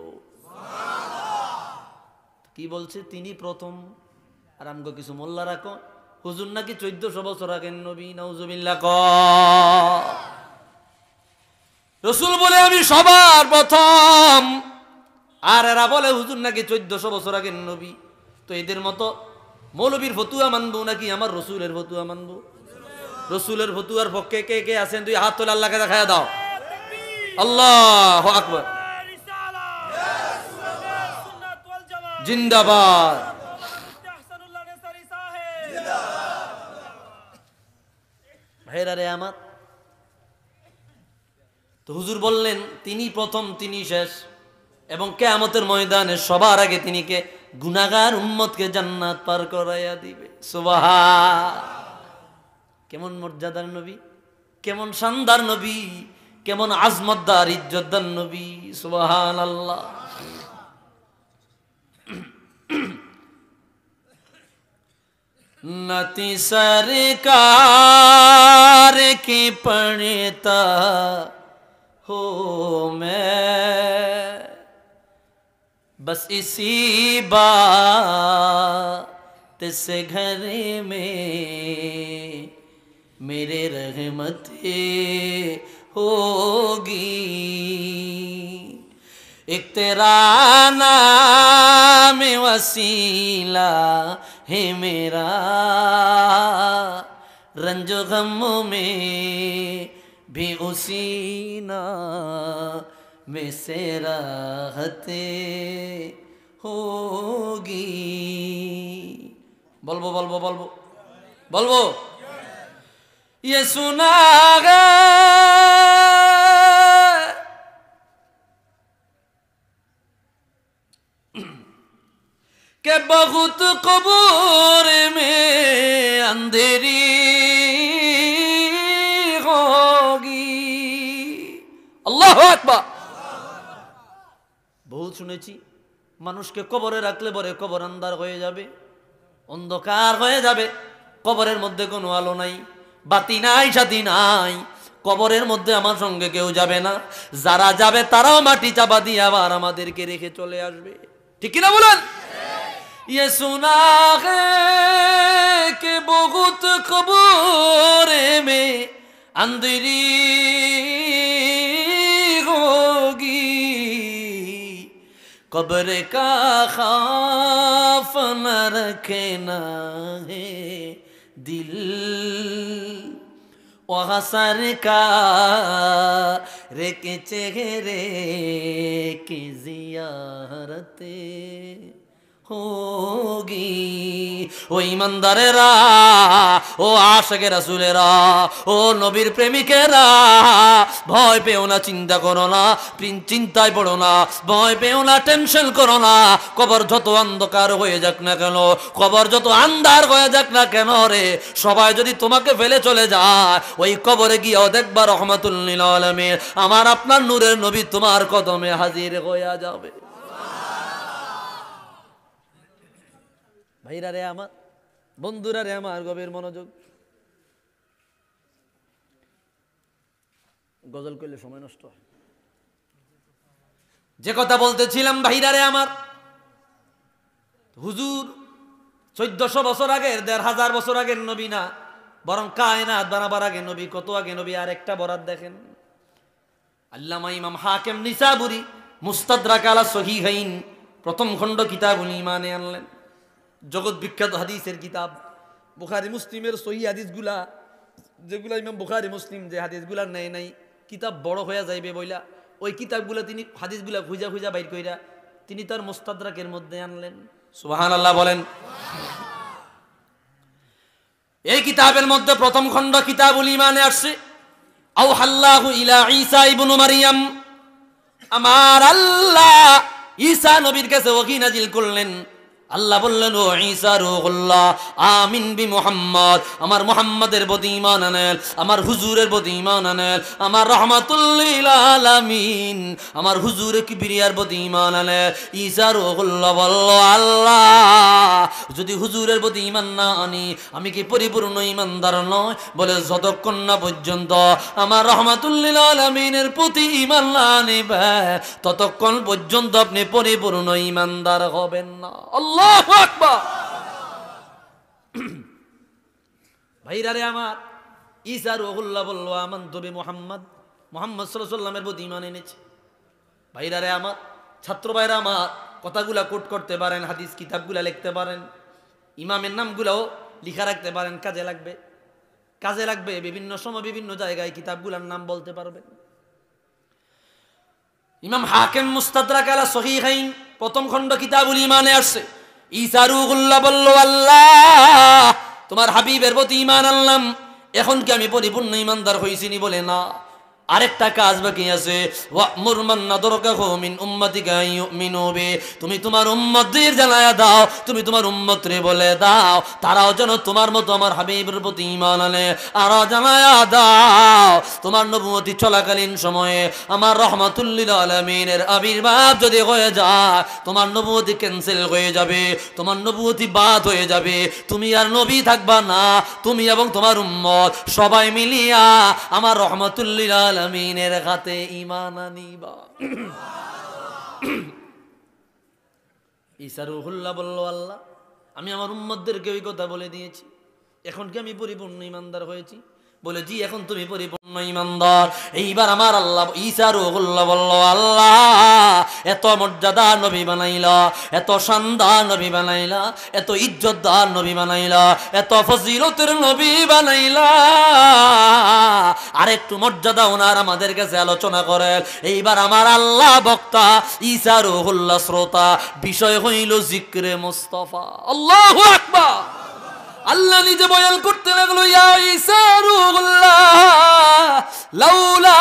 Speaker 1: কি বলছে? তিনি প্রথম। আর আমগো কিছু মোল্লা রাখো হুজুর নাকি 1400 বছর আগের নবী। নাউজুবিল্লাহ। রাসূল বলে আমি সবার প্রথম, আর এরা বলে হুজুর নাকি 1400 বছর আগের নবী। তো এদের মতো মৌলবীর ফতুয়া মানবো নাকি আমার রসুলের ফতুয়া মানবো? রসুলের ফতুয়ার পক্ষে কে কে আছেন? দুই হাত তোলে আল্লাহকে দেখায়া দাও। আল্লাহু আকবার। জিন্দাবাদ। ভাইরা রে আমার, তো হুজুর বললেন তিনি প্রথম, তিনি শেষ, এবং কিয়ামতের ময়দানে সবার আগে তিনি কে গুনাহগার উম্মতকে জান্নাত পার করাইয়া দিবে। সুবহান। কেমন মর্যাদার নবী, কেমন শানদার নবী, কেমন আজমতদার ইজ্জতদার নবী। সুবহানাল্লাহ। नती सरकार की पढ़ता हो मैं, बस इसी बात से घर में मेरे रहमतें होगी। एक तेरा नाम वसीला है मेरा, रंजो गम में भी उसी नाम से राहते होगी। বলবো বলবো বলবো বলবো। ये सुना है कि बहुत कब्र में अंधेरी होगी। আল্লাহু আকবার। বহুত শুনেছি মানুষকে কবরে রাখলে পরে কবর আন্ধার হয়ে যাবে, অন্ধকার হয়ে যাবে, কবরের মধ্যে কোনো আলো নাই, বাতি নাই, সাথী নাই। কবরের মধ্যে আমার সঙ্গে কেউ যাবে না, যারা যাবে তারাও মাটি চাপা দিয়ে আবার আমাদেরকে রেখে চলে আসবে। ঠিক কিনা বলেন? ये सुना है कि बहुत कब्र में अंधेरी होगी, कब्र का खौफ न रखना है दिल, वहाँ सरकार के चेहरे की जियारतें হোগি। ও ইমানদারেরা, ও আশিকে রাসূলেরা, ও নবীর প্রেমিকেরা, ভয় পেও না, চিন্তা করো না, চিন্তায় পড়ো না, ভয় পেও না, টেনশন করো না। কবর যত অন্ধকার হয়ে যাক না কেন, কবর যত আন্ধার হয়ে যাক না কেন রে, সবাই যদি তোমাকে ফেলে চলে যায়, ওই কবরে গিয়েও দেখবা রহমাতুল লিল আলামিন আমার আপনার নূরের নবী তোমার কদমে হাজির হয়ে যাবে। ভাইরা রে আমার, বন্ধুরা রে আমার, গভীর মনোযোগ। গজল করলে সময় নষ্ট হয়। যে কথা বলতেছিলাম ভাইরা রে আমার, হুজুর 1400 বছর আগের, 1500 বছর আগের নবী না, বরং কায়নাত বানাবার আগে নবী। কত আগে নবী? আর একটা বরাত দেখেন, আল্লামা ইমাম হাকিম নিসাবুরি মুস্তাদরাক আলা সহিহাইন প্রথম খণ্ড কিতাবুল ঈমানে আনলেন। জগৎ বিখ্যাত হাদিসের কিতাব, বুখারী মুসলিমের সহি হাদিসগুলা, যেগুলা ইমাম বুখারী মুসলিম যে হাদিসগুলা নেয় নাই, কিতাব বড় হয়ে যাইবে বইলা, ওই কিতাবগুলা তিনি হাদিসগুলা খুঁজা খুঁজা বাইর কইরা তিনি তার মুস্তাদরাকের মধ্যে আনলেন। সুবহানাল্লাহ বলেন। এই কিতাবের মধ্যে প্রথম খণ্ড কিতাবুল ঈমানে আসছে, আওহাল্লাহু ইলা ঈসা ইবনু মারইয়াম, আমার আল্লাহ ঈসা নবীর কাছে ওহী নাজিল করলেন। আল্লাহ বললেন, ও ঈসা রূহুল্লাহ, আমিন বি মুহাম্মদ, আমার মুহাম্মাদের প্রতি ঈমান আনেন, আমার হুজুরের প্রতি ঈমান আনেন, আমার রাহমাতুল লিল আলামিন আমার হুজুরে কিবরিয়ার প্রতি ঈমান আনেন। ঈসা রূহুল্লাহ বলল, আল্লাহ যদি হুজুরের প্রতি ঈমান না আনি আমি কি পরিপূর্ণ ঈমানদার নয়? বলে, যতক্ষণ না পর্যন্ত আমার রাহমাতুল লিল আলামিনের প্রতি ঈমান না আনিবে ততক্ষণ পর্যন্ত আপনি পরিপূর্ণ ঈমানদার হবেন না। আল্লাহু আকবার। ভাইরা রে আমার, ঈসা রূহুল্লাহ বলল, আমানতু বি মুহাম্মদ, মুহাম্মদ সাল্লাল্লাহু আলাইহি ওয়াসাল্লামের প্রতি ঈমান এনেছে। ভাইরা রে আমার, ছাত্র ভাইরা আমার, কথাগুলা কোট করতে পারেন, হাদিস কিতাবগুলা লিখতে পারেন, ইমামের নামগুলাও লিখা রাখতে পারেন, কাজে লাগবে, কাজে লাগবে। বিভিন্ন সময় বিভিন্ন জায়গায় কিতাবগুলার নাম বলতে পারবেন। ইমাম হাকিম মুস্তাদরাক আলা সহিহাইন প্রথম খণ্ড কিতাবুল ঈমানে আসছে। ঈসা রূহুল্লাহ বলল, আল্লাহ তোমার হাবিবের প্রতি ঈমান আনলাম, এখন কি আমি পরিপূর্ণ ঈমানদার হইছিনি? বলে, না, আরেকটা কাজ বাকি আছে। ওয়া'মুর মান নাদরাকাহু মিন উম্মাতিকা ইউমিনু বি, তুমি তোমার উম্মতদের জানায়া দাও, তুমি তোমার উম্মতরে বলে দাও তারাও যেন তোমার মতো আমার হাবিবের প্রতি ঈমান আনে। আর জানায়া দাও তোমার নবুয়তি চলাকালীন সময়ে আমার রাহমাতুল লিল আলামিনের আবির্ভাব যদি হয়ে যায় তোমার নবুয়তি ক্যান্সেল হয়ে যাবে, তোমার নবুয়তি বাদ হয়ে যাবে, তুমি আর নবী থাকবা না, তুমি এবং তোমার উম্মত সবাই মিলিয়া আমার রাহমাতুল লিল আলামিনের হাতে ঈমান আনিবা। ঈসা রূহুল্লাহ বলল, আল্লাহ আমি আমার উম্মতদেরকে ওই কথা বলে দিয়েছি, এখন কি আমি পরিপূর্ণ ঈমানদার হয়েছি? বলে, জি, এখন তুমি পরিপূর্ণ ঈমানদার। এইবার আমার আল্লাহ ঈসা রূহুল্লাহ বলল, আল্লাহ এত মর্যাদা নবী বানাইলা, এত শানদার নবী বানাইলা, এত ইজ্জতদার নবী বানাইলা, এত ফজিলতের নবী বানাইলা, আর একটু মর্যাদা ওনার আমাদের কাছে আলোচনা করেন। এইবার আমার আল্লাহ বক্তা, ঈসা রূহুল্লাহ শ্রোতা, বিষয় হইল জিক্রে মুস্তাফা। আল্লাহু আকবার। আল্লাহ নিজে বয়ান করতে লাগলো, ইয়া ঈসা রূহুল্লাহ লাউলা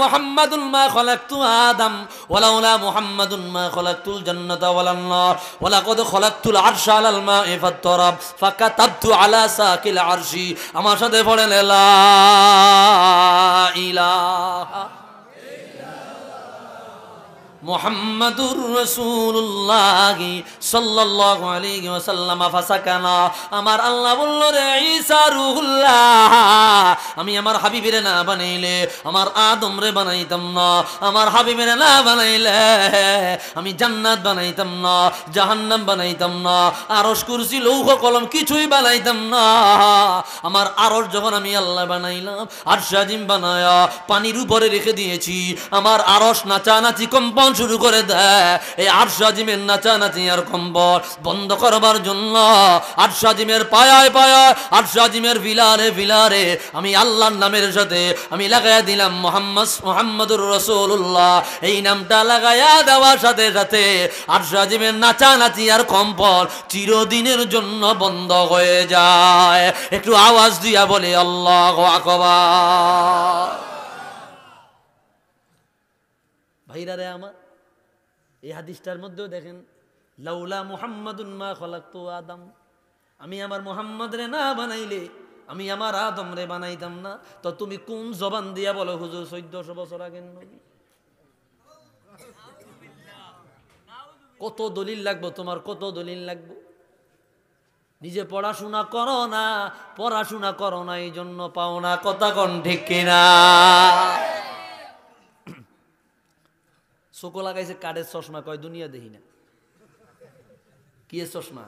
Speaker 1: মুহাম্মাদুন মা খলাকতু আদম ওয়া লাউলা মুহাম্মাদুন মা খলাকতুল জান্নাতা ওয়ালান নার ওয়া লাকাদ খলাকতুল আরশা আলাল মা'i ফাত-তারাব ফাকাতাবতু আলা সাকিল আরশি। আমার সাথে পড়েন, লা ইলাহা মুহাম্মাদুর রাসূলুল্লাহ সাল্লাল্লাহু আলাইহি ওয়াসাল্লাম ফাসাকানা। আমার আল্লাহ বলল, রে ঈসা রূহুল্লাহ, আমি আমার হাবিবের না বানাইলে আমার আদম রে বানাইতাম না, আমার হাবিবের না বানাইলে আমি জান্নাত বানাইতাম না, জাহান্নাম বানাইতাম না, আরশ কুরসি লৌহ কলম কিছুই বানাইতাম না। আমার আরশ যখন আমি আল্লাহ বানাইলাম, আরশ আজিম বানায়া পানির উপরে রেখে দিয়েছি, আমার আরশ নাচানাচি কম্পন যখন শুরু করে দেয় এই আরশ আজিমের নাচানাচি আর কম্বল বন্ধ করবার জন্য আরশ আজিমের পায়ায় পায়ায় আরশ আজিমের ফিলারে ফিলারে আমি আল্লাহর নামের সাথে আমি লাগাইয়া দিলাম মুহাম্মদুর রাসূলুল্লাহ। এই নামটা লাগাইয়া দেওয়ার সাথে সাথে আরশ আজিমের নাচানাচি আর কম্বল চিরদিনের জন্য বন্ধ হয়ে যায়। একটু আওয়াজ দিয়া বলে আল্লাহু আকবার। ভাইরা রে আমার, এই হাদিসটার মধ্যেও দেখেন লাউলা মুহাম্মাদুন মা খালাকতু আদম, আমি আমার মুহাম্মদ রে না বানাইলে আমি আমার আদম রে বানাইতাম না। তো তুমি কোন জবান দিয়া বলো হুজুর 1400 বছর আগের নবী? কত দলিল লাগবে তোমার, কত দলিল লাগবে? নিজে পড়াশোনা করো না, পড়াশোনা করো না এই জন্য পাও না। কথা কোন ঠিক কিনা? চোখ লাগাইছে কাঠের চশমা, কয় দুনিয়া দেখি না। কি চশমা?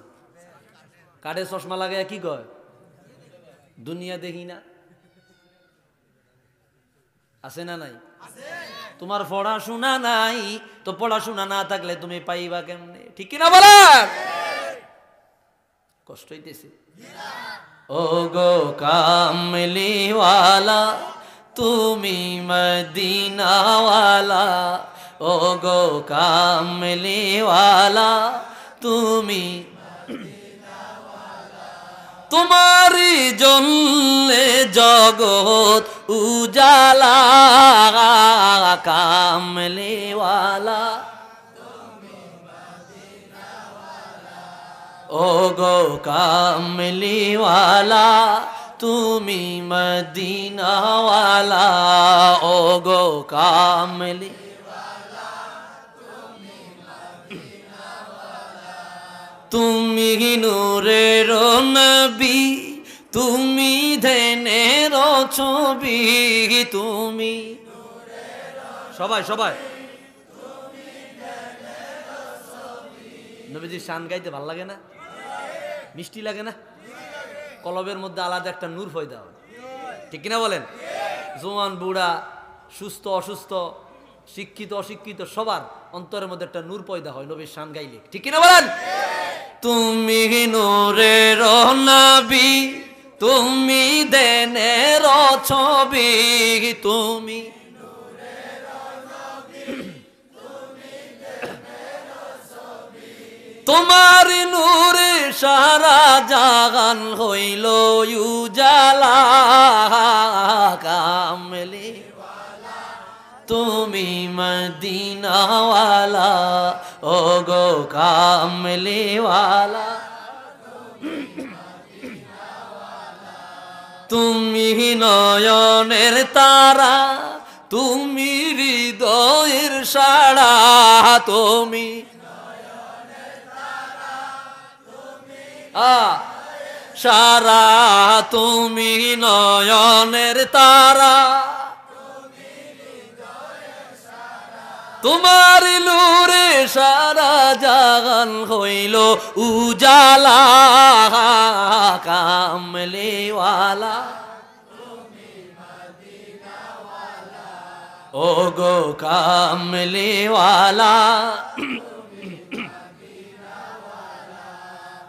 Speaker 1: কাঠের চশমা লাগাইয়া কি কয়? দুনিয়া দেখি না। আছে না নাই? তোমার পড়াশোনা নাই, তো পড়াশোনা না থাকলে তুমি পাইবা কেমনে? ঠিক কিনা বলেন? কষ্ট হইতেছে? ও গো কামলিওয়ালা তুমি মদিনাওয়ালা, ও গো কামলিওয়ালা তুমি, তোমারি জন্যে জগৎ উজালা, কামলিওয়ালা ও গো কামলিওয়ালা তুমি মদিনাওয়ালা, ও গো কামলি তুমি নূরের নবী, তুমি ধ্যানের ছবি, তুমি সবাই সবাই নবীজির শান গাইতে ভাল লাগে না? মিষ্টি লাগে না? কলবের মধ্যে আলাদা একটা নূর পয়দা হয়। ঠিক কিনা বলেন? জওয়ান বুড়া, সুস্থ অসুস্থ, শিক্ষিত অশিক্ষিত সবার অন্তরের মধ্যে একটা নূর পয়দা হয় নবীর শান গাইলে। ঠিক কিনা বলেন? তুমি নূরের নবী, তুমি ধ্যানের ছবি, তুমি তোমার নূরে সারা জাহান হইল উজালা, কামলি তুমি মদিনাওয়ালা, ও গো কামলিওয়ালা তুমি নয়নের তারা, তুমি হৃদয়ের সাড়া, তুমি সারা, তুমি নয়নের তারা, তোমার নূরে সারা জাহান হইল উজালা, কামলিওয়ালা ও গো কামলিওয়ালা,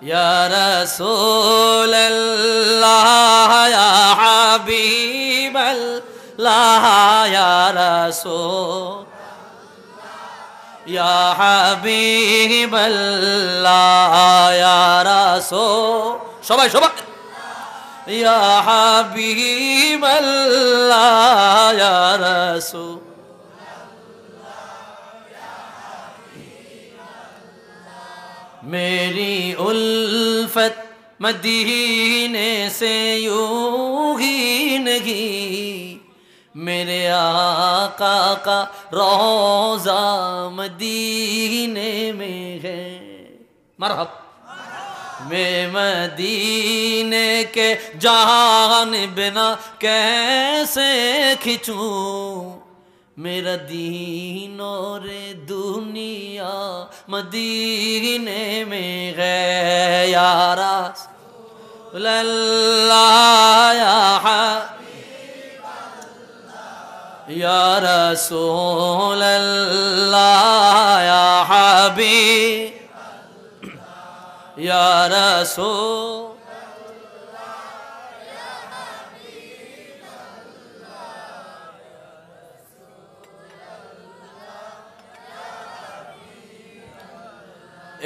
Speaker 1: ইয়া রাসূলুল্লাহ ইয়া হাবিবাল্লাহ, ইয়া রাসূল ইয়া হাবিবাল্লাহ, ইয়া রাসূল সবাই সবাই ইয়া হাবিবাল্লাহ, ইয়া রাসূল मेरी उल्फत मदीने से यूं ही नहीं, मेरे आका का रोज़ा मदीने में है। मरहब मैं मदीने के जान बिना कैसे खिंचूं, मेरा दीन और दुनिया मदीने में है, या रसूलल्लाह या ইয়া রাসূলাল্লাহ ইয়া হাবিব ইয়া রাসূল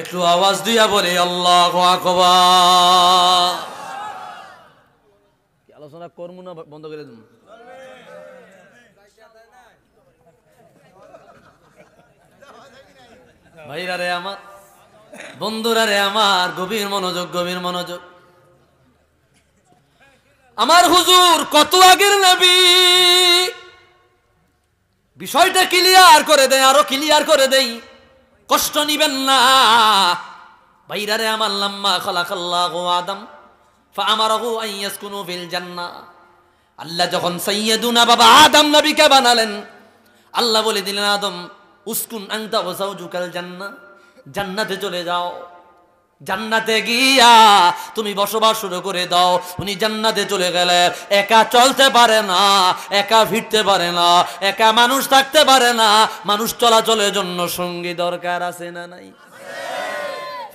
Speaker 1: একটু আওয়াজ দিয়া বলে আল্লাহু আকবার। আলোচনা করবো না বন্ধ করে দেব? ভাইরা রে আমার, বন্ধুরা রে আমার, গভীর মনোযোগ, গভীর মনোযোগ। আমার হুজুর কত আগের নবী, বিষয়টা ক্লিয়ার করে দেয়, আরো ক্লিয়ার করে দেই, কষ্ট নিবেন না। ভাইরা রে আমার, লাম্মা খালাকাল্লাহু আদম ফাআমারাহু আন ইয়াসকুনু ফিল জান্নাহ। আল্লাহ যখন সাইয়্যিদুনা বাবা আদম নবীকে বানালেন, আল্লাহ বলে দিলেন, আদম উসকুন আনতা ওয়া যাওজুকাল জান্নাহ, জান্নাতে চলে যাও। জান্নাতে গিয়া তুমি বসবাস শুরু করে দাও। উনি জান্নাতে চলে গেলে একা চলতে পারে না, একা ফিরতে পারে না, একা মানুষ থাকতে পারে না। মানুষ চলাচলের জন্য সঙ্গী দরকার আছে না নাই?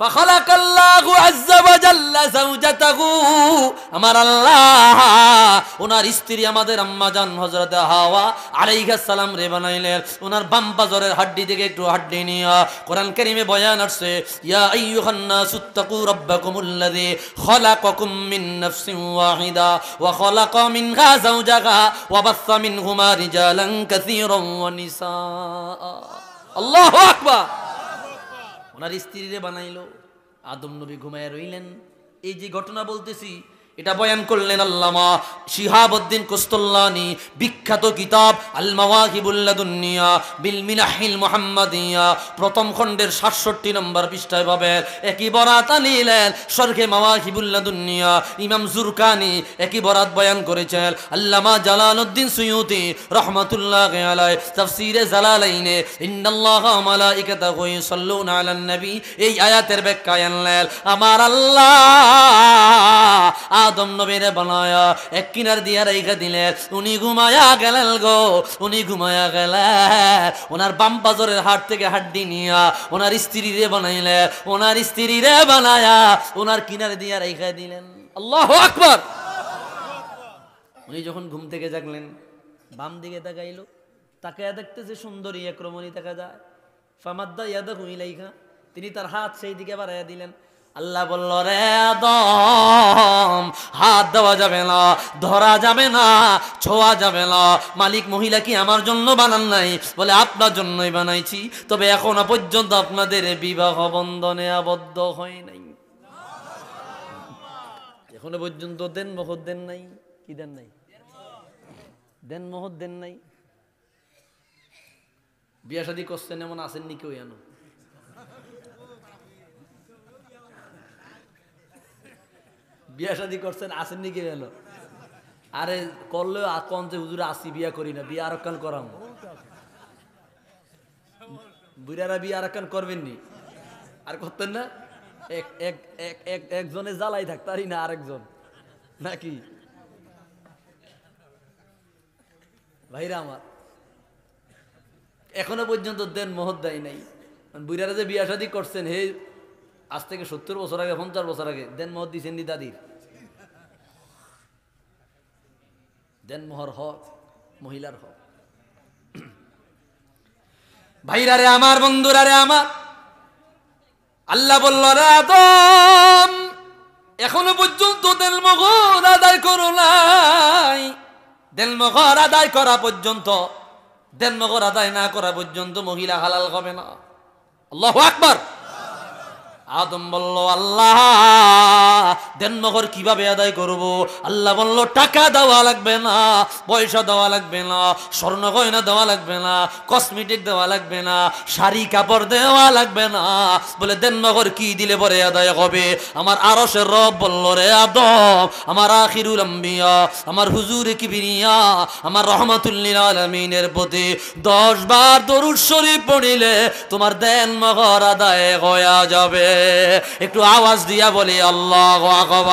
Speaker 1: ফাখালাকাল্লাহু আযজা ওয়া জাল্লা যাওজাতাহু, আমার আল্লাহ ওনার স্ত্রী আমাদের আম্মা জান হযরত হাওয়া আলাইহিস সালাম রে বানাইলেন। ওনার বাম পাজরের হাড্ডি থেকে একটু হাড্ডি নিয়া কোরআন কারীমে বয়ান আছে, ইয়া আইয়ুহান নাসুত্তাকু রাব্বাকুমুল্লাযী খালাকাকুম মিন নাফসিন ওয়াহিদা ওয়া খালাকা মিনহা যাওজাহা ওয়া বাসসা মিনহুমা রিজালান কাসীরান ওয়া নিসা। আল্লাহু আকবার। ওনার স্ত্রীরে বানাইলো, আদম নবী ঘুমায় রইলেন। এই যে ঘটনা বলতেছি, এটা বয়ান করলেন আল্লামা শিহাবউদ্দিন কুস্তুল্লানি, বিখ্যাত কিতাব আল মাওয়াহিবুল লাদুন্নিয়া বিল মিনাহিল মুহাম্মাদিয়া, প্রথম খণ্ডের ৬৭ নম্বর পৃষ্ঠায় পাবেন। একই বরাত আনিলেন শরহে মাওয়াহিবুল লাদুন্নিয়া, ইমাম জুরকানি একই বরাত বয়ান করেছেন। আল্লামা জালালউদ্দিন সুয়ুতি রাহমাতুল্লাহি আলাইহি তাফসীরে জালালাইনে ইন্নাল্লাহা ওয়া মালাইকাতাহু ইউসাল্লুনা আলান নবী, এই আয়াতের ব্যাখ্যা আনলেন, আমার আল্লাহ আদম নবীরে বানায়া এক কিনার দিয়া রাইখা দিলেন। উনি ঘুমায়া গেলেন গো, উনি ঘুমায়া গেলেন। ওনার বাম পাজরের হাড় থেকে হাড্ডি নিয়া ওনার স্ত্রীরে বানাইলেন, ওনার স্ত্রীরে বানায়া ওনার কিনারে দিয়া রাইখা দিলেন। আল্লাহু আকবার। উনি যখন ঘুম থেকে জাগলেন, বাম দিকে তাকাইলো, তাকায়া দেখতেছে সুন্দরী এক রমণী দেখা যায়। ফামাদ্দা ইয়াদাহু ইলাইহা, তিনি তার হাত সেই দিকে বাড়াইয়া দিলেন। আল্লাহ বলল, রে আদম, হাত দেওয়া যাবে না, ধরা যাবে না, ছোঁয়া যাবে না। মালিক মহিলা কি আমার জন্য বানান নাই? বলে আপনার জন্যই বানাইছি, তবে এখনো পর্যন্ত আপনাদের বিবাহ বন্ধনে আবদ্ধ হয় নাই। এখনো পর্যন্ত দেন মোহর দেন নাই। কি দেন নাই? দেন মোহর দেন নাই। বিয়া শাদী করছেন এমন আসেননি কেউ? এনো বিয়া শাদী করছেন আসেননি কেউ? এলো আরে করলেও কোন যে হুজুরে আসি বিয়া করি না, বিয়া আর কান করাম। বুড়ারা বিয়া আর কান করবেননি? আর করতেন না? একজনে জ্বালাই থাকতারি না আরেকজন নাকি? ভাইরা আমার, এখনো পর্যন্ত দেন মোহর দেয় নাই। বুড়ারা যে বিয়া শাদী করছেন, হে আজ থেকে ৭০ বছর আগে, ৫০ বছর আগে দেন মোহর দিচ্ছেন নি দাদির? দেন মোহর হক মহিলার হক। ভাইরা রে আমার, বন্ধুরা রে আমার, আল্লাহ বলল, রে আদম, এখনো পর্যন্ত দেন মোহর আদায় করো নাই। দেন মোহর আদায় করা পর্যন্ত, দেন মোহর আদায় না করা পর্যন্ত মহিলা হালাল হবে না। আল্লাহু আকবার। আদম বলল, আল্লাহ দেন মোহর কিভাবে আদায় করব? আল্লাহ বলল, টাকা দেওয়া লাগবে না, পয়সা দেওয়া লাগবে না, স্বর্ণ গয়না দেওয়া লাগবে না, কসমেটিক দেওয়া লাগবে না, শাড়ি কাপড় দেওয়া লাগবে না। বলে দেন মোহর কি দিলে পরে আদায় হবে? আমার আরশের রব বলল, রে আদম, আমার আখিরুল আম্বিয়া, আমার হুজুরে কিবরিয়া, আমার রহমাতুল লিল আলামিনের প্রতি 10 বার দরুদ শরীফ পড়িলে তোমার দেন মোহর আদায় হয়ে যাবে। একটু আওয়াজ দিয়া বলি আল্লাহু আকবার।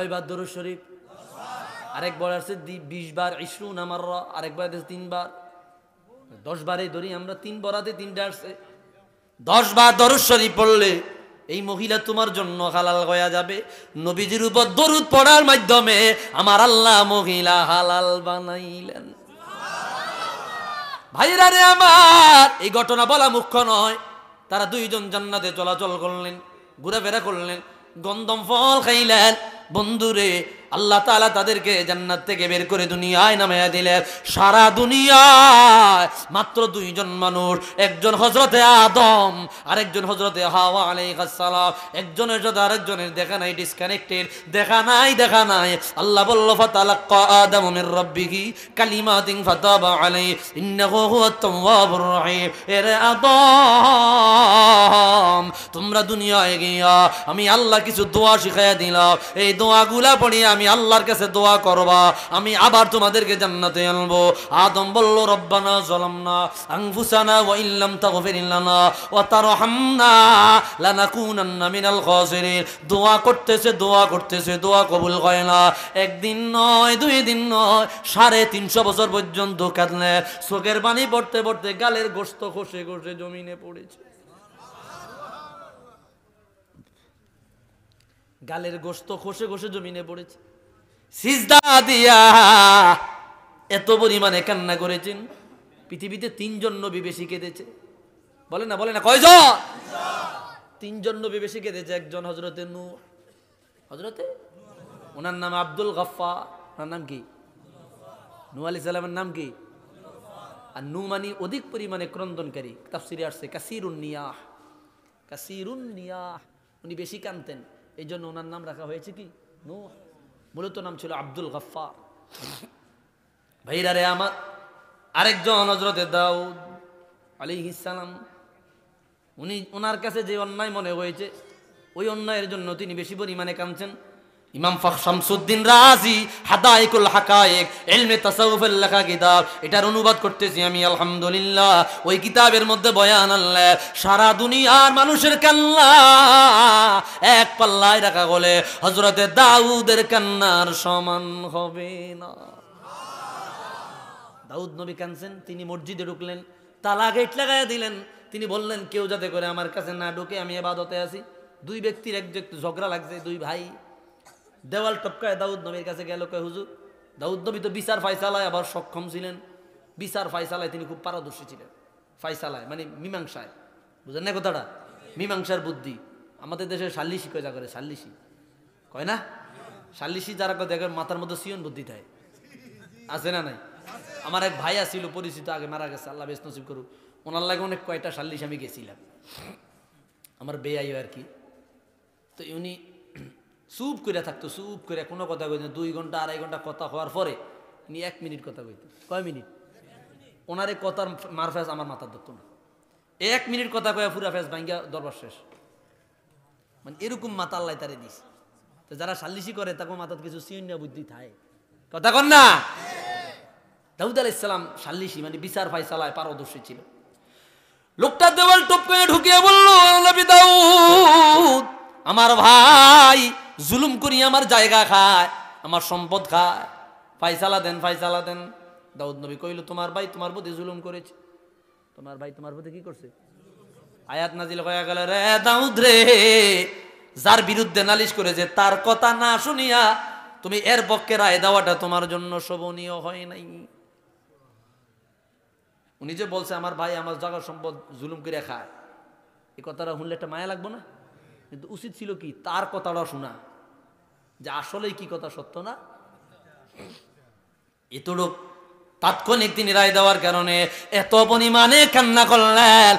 Speaker 1: কয়বার দরুদ শরীফ? আরেকবার আছে 20 বার, 20 মাররা, আরেকবার আছে 3 বার। 10 বারেই ধরি আমরা, 3 বরাতে 3টা আসছে। 10 বার দরুদ শরীফ পড়লে এই মহিলা তোমার জন্য হালাল হয়ে যাবে। নবীজির উপর দরুদ পড়ার মাধ্যমে আমার আল্লাহ মহিলা হালাল বানাইলেন। ভাইরা রে আমার, এই ঘটনা বলা মুখ্য নয়। তারা দুইজন জান্নাতে চলাচল করলেন, ঘোরাফেরা করলেন, গন্ধম ফল খাইলেন। বন্ধুরে, আল্লাহ তাআলা তাদেরকে জান্নাত থেকে বের করে দুনিয়ায় নামাইয়া দিলেন। সারা দুনিয়ায় মাত্র দুইজন মানুষ, একজন হযরতে আদম, আরেকজন হযরতে হাওয়া আলাইহিস সালাম। একজনের সাথে আরেকজনের দেখা নাই, ডিসকানেক্টেড, দেখা নাই। আল্লাহ বলল, ফাতালাক্কা আদামু মির রাব্বিহি কালিমাতিন ফাতাবা আলাইহি ইন্নাহু হুয়াত তাওয়াবুর রহিম। এরে আদম, তোমরা দুনিয়ায় গিয়া আমি আল্লাহ কিছু দোয়া শিখাইয়া দিলাম। এই দোয়াগুলা পড়ে আমি আল্লাহর কাছে দোয়া করবা, আমি আবার তোমাদেরকে জান্নাতে আনবো। আদম বলল, রব্বানা যালামনা আনফুসানা ওয়া ইল্লাম তাগফির লানা ওয়া তারহামনা লানাকুনান্না মিনাল খাসিরিন। দোয়া করতেছে, দোয়া কবুল হয় না। একদিন নয়, 2 দিন নয়, 350 বছর পর্যন্ত কাঁদলেন। চোখের পানি পড়তে পড়তে গালের গোশত খসে খসে জমিনে পড়েছে। গালের গোশত খসে খসে জমিনে পড়েছে। সিজদা দিয়া এত পরিমাণে কান্না করেছেন, পৃথিবীতে 3 জন নবী বেশি কেঁদেছে। বলে না কয়জন? 3 জন নবী বেশি কেঁদেছে। একজন হযরতে নূহ, ওনার নাম আব্দুল গফফার। ওনার নাম কি? নূহ আলাইহিস সালামের নাম কি? আর নূহ মানে অধিক পরিমাণে ক্রন্দনকারী। তাফসিরে আসছে কাসিরুন নিয়াহ। উনি বেশি কাঁদতেন, এই জন্য ওনার নাম রাখা হয়েছে কি? নূহ। মূলত নাম ছিল আব্দুল গফফার। ভাইরা রে আমার, আরেকজন হযরতে দাউদ আলাইহিস সালাম। ওনার কাছে যে অন্যায় মনে হয়েছে, ওই অন্যায়ের জন্য তিনি বেশি পরিমাণে কাঁদছেন। ইমাম শামসুদ্দিন রাজি হাদাইকুল হাকায়েক ইলমে তাসাউফের লেখা কিতাব, এটার অনুবাদ করতেছি আমি আলহামদুলিল্লাহ। ওই কিতাবের মধ্যে বয়ান আল্লাহ সারা দুনিয়ার মানুষের কান্না এক পাল্লায় রাখা বলে হযরতে দাউদের কান্নার সমান হবে না। দাউদ নবী কাঁদছেন, তিনি মসজিদে ঢুকলেন, তালা গেট লাগাইয়া দিলেন। তিনি বললেন, কেউ যাতে করে আমার কাছে না ঢুকে, আমি ইবাদতে আছি। 2 ব্যক্তির একটু ঝগড়া লাগছে, 2 ভাই। দেওয়াল টপকায় দাউদ নবীর কাছে গেল, কয় হুজুর। দাউদ নবী তো বিচার ফায়সালায় আবার সক্ষম ছিলেন। বিচার ফায়সালায় তিনি খুব পারদর্শী ছিলেন। ফায়সালায় মানে মীমাংসায়, বুঝেন না কথাটা? মীমাংসার বুদ্ধি। আমাদের দেশে সাল্লিশি কয় যা করে, সাল্লিশি কয় না? সাল্লিশি যারা কয় দেখেন মাথার মধ্যে সিয়ন বুদ্ধি থাকে, আছে না নাই? আমার এক ভাইয়া ছিল পরিচিত, আগে মারা গেছে, আল্লাহ বেশ নসিব করুক। ওনার লাগে অনেক কয়টা সাল্লিশ আমি গেছিলাম, আমার বেয়াই আর কি। তো উনি চুপ করে থাকতো, চুপ করে কোনো কথা কইতেন। 2 ঘন্টা 2.5 ঘন্টা কথা হওয়ার পরে উনি 1 মিনিট কথা কইতেন। কয় মিনিট? ওনার এই কথার মারফেজ আমার মাথার ধরতো না। 1 মিনিট কথা কয়ে পুরা ফেজ ভাঙ্গা দরবার শেষ। মানে এরকম মাথা আল্লাহ তারে দিস। তো যারা সাল্লিশি করে তাকে মাথার কিছু সিয়ন্য বুদ্ধি থাকে, কথা কন না? দাউদ আলাইহিস সালাম সাল্লিশি মানে বিচার ফায়সালায় পারদর্শী ছিল। লোকটা দেওয়াল টপ করে ঢুকিয়ে বলল, নবী দাউদ, আমার ভাই জুলুম করি আমার জায়গা খায়, আমার সম্পদ খায়, ফায়সালা দেন। দাউদ নবী কইল, তোমার ভাই তোমার প্রতি জুলুম করেছে। তোমার ভাই তোমার প্রতি কি করছে? আয়াত নাজিল হয়ে গেল, রে দাউদ রে, যার বিরুদ্ধে নালিশ করেছে তার কথা না শুনিয়া তুমি এর পক্ষে রায় দেওয়াটা তোমার জন্য শোভনীয় হয় নাই। উনি যে বলছে আমার ভাই আমার জায়গা সম্পদ জুলুম করে খায়, এই কথাটা শুনলে একটা মায়া লাগবো না? কিন্তু উচিত ছিল কি তার কথাটা শোনা, যে আসলেই কি কথা সত্য না। এতটুক তাৎক্ষণিক তিনি রায় দেওয়ার কারণে এত পরিমাণে কান্না করলেন,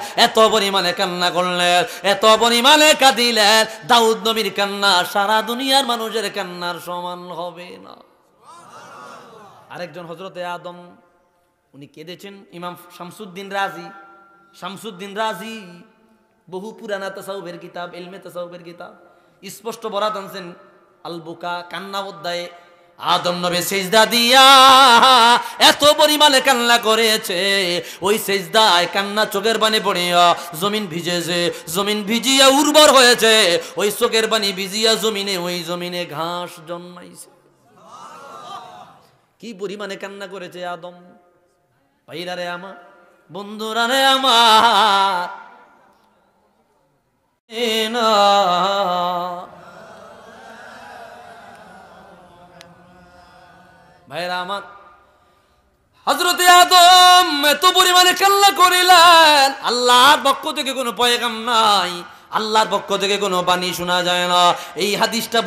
Speaker 1: এত পরিমাণে কাঁদিলেন। দাউদ নবীর কান্না সারা দুনিয়ার মানুষের কান্নার সমান হবে না। আরেকজন হযরতে আদম, উনি কেঁদেছেন। ইমাম শামসুদ্দিন রাজি বহু পুরানা তাসাউফের কিতাব, ইলমে তাসাউফের কিতাব, স্পষ্ট বরাত আনছেন আল বুকা, কান্না অধ্যায়ে আদম নবী সিজদা দিয়া এত পরিমাণে কান্না করেছে, ওই সিজদায় কান্না চোখের পানি পড়িয়া জমিন ভিজেছে, জমিন ভিজিয়া উর্বর হয়েছে, ওই চোখের পানি ভিজিয়া জমিনে, ওই জমিনে ঘাস জন্মাইছে। কি পরিমাণে কান্না করেছে আদম। ভাইরা রে আমার, বন্ধুরা রে আমার, ভাইরা আমার, হযরতে আদম এত পরিমাণে কান্না করিলেন, আল্লাহর পক্ষ থেকে কোনো পয়গাম নাই, আল্লাহর পক্ষ থেকে কোনো বাণী শোনা যায় না। এই হাদিসটা